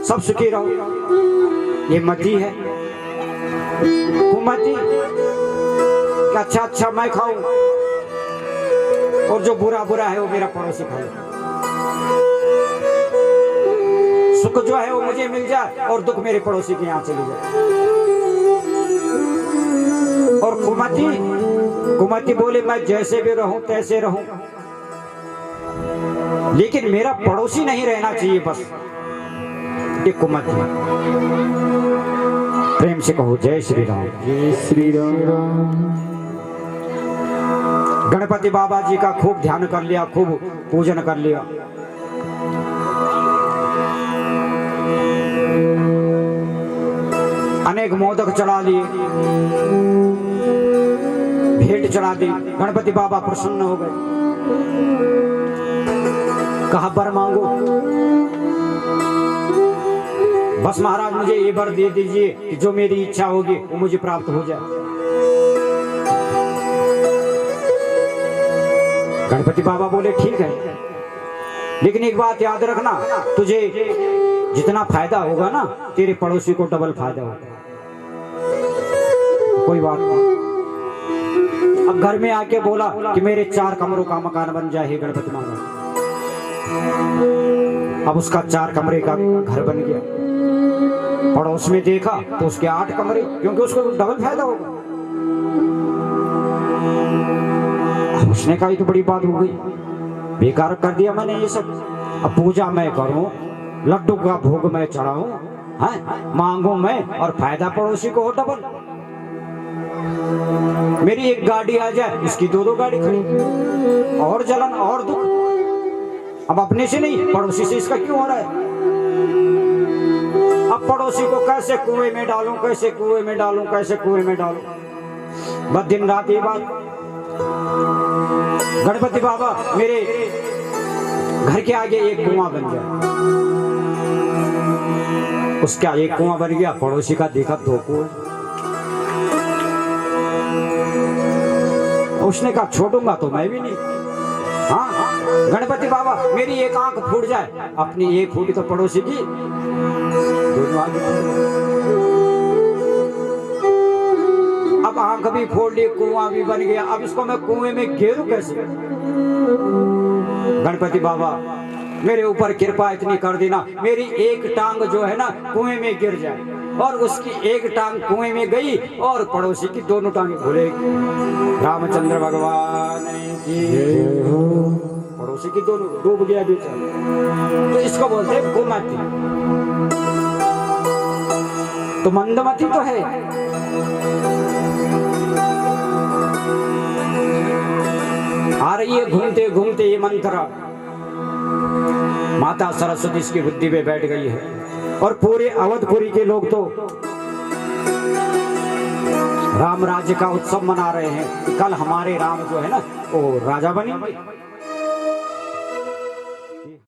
सब सुखी रहो। ये मति है कुमति कि अच्छा अच्छा मैं खाऊं और जो बुरा बुरा है वो मेरा पड़ोसी खाए। सुख जो है वो मुझे मिल जाए और दुख मेरे पड़ोसी के यहाँ चली जाए। और कुमति बोले मैं जैसे भी रहूं तैसे रहूं, लेकिन मेरा पड़ोसी नहीं रहना चाहिए बस। ये कुमति। प्रेम से कहो जय श्री राम। जय श्री राम। गणपति बाबा जी का खूब ध्यान कर लिया, खूब पूजन कर लिया। अनेक मोदक चढ़ा लिए, भेंट चढ़ा दी। गणपति बाबा प्रसन्न हो गए। कहा वर मांगो। बस महाराज मुझे ये वर दे दीजिए कि जो मेरी इच्छा होगी वो मुझे प्राप्त हो जाए। गणपति बाबा बोले ठीक है, लेकिन एक बात याद रखना, तुझे जितना फायदा होगा ना तेरे पड़ोसी को डबल फायदा होगा। कोई बात नहीं। अब घर में आके बोला कि मेरे 4 कमरों का मकान बन जाए गणपति महाराज। अब उसका 4 कमरे का घर बन गया। पड़ोस में देखा तो उसके 8 कमरे, क्योंकि उसको डबल फायदा होगा। अब उसने कहा ये तो बड़ी बात हो गई, बेकार कर दिया मैंने ये सब। अब पूजा मैं करूं, लड्डू का भोग मैं चढ़ाऊं, मांगू मैं और फायदा पड़ोसी को हो डबल। मेरी एक गाड़ी आ जाए, इसकी 2-2 गाड़ी खड़ी, और जलन और दुख। अब अपने से नहीं, पड़ोसी से इसका क्यों हो रहा है? अब पड़ोसी को कैसे कुएं में डालूं, कैसे कुएं में डालूं, कैसे कुएं में डालूं, बस दिन रात ये बात। गणपति बाबा मेरे घर के आगे एक कुआं बन गया। उसका एक कुआं बन गया, पड़ोसी का देखा 2 कुएं। उसने कहा छोड़ूंगा तो मैं भी नहीं। हाँ, गणपति बाबा मेरी एक आंख फूट जाए, अपनी एक फूटी तो पड़ोसी की दोनों आगे। अब आंख भी फोड़ ली, कुआं भी बन गया। अब इसको मैं कुएं में घेरूं कैसे? गणपति बाबा मेरे ऊपर कृपा इतनी कर देना, मेरी एक टांग जो है ना कुएं में गिर जाए, और उसकी एक टांग कुएं में गई और पड़ोसी की दोनों टांगें खुलेगी। रामचंद्र भगवान की जय हो। पड़ोसी की दोनों डूब गया बेचारा। तो इसको बोलते हैं कुमति। तो मंदमति तो है। आ रही है घूमते घूमते ये मंत्र, माता सरस्वती इसकी बुद्धि पे बैठ गई है। और पूरे अवधपुरी के लोग तो राम राज्य का उत्सव मना रहे हैं कि कल हमारे राम जो है ना वो राजा बनेंगे।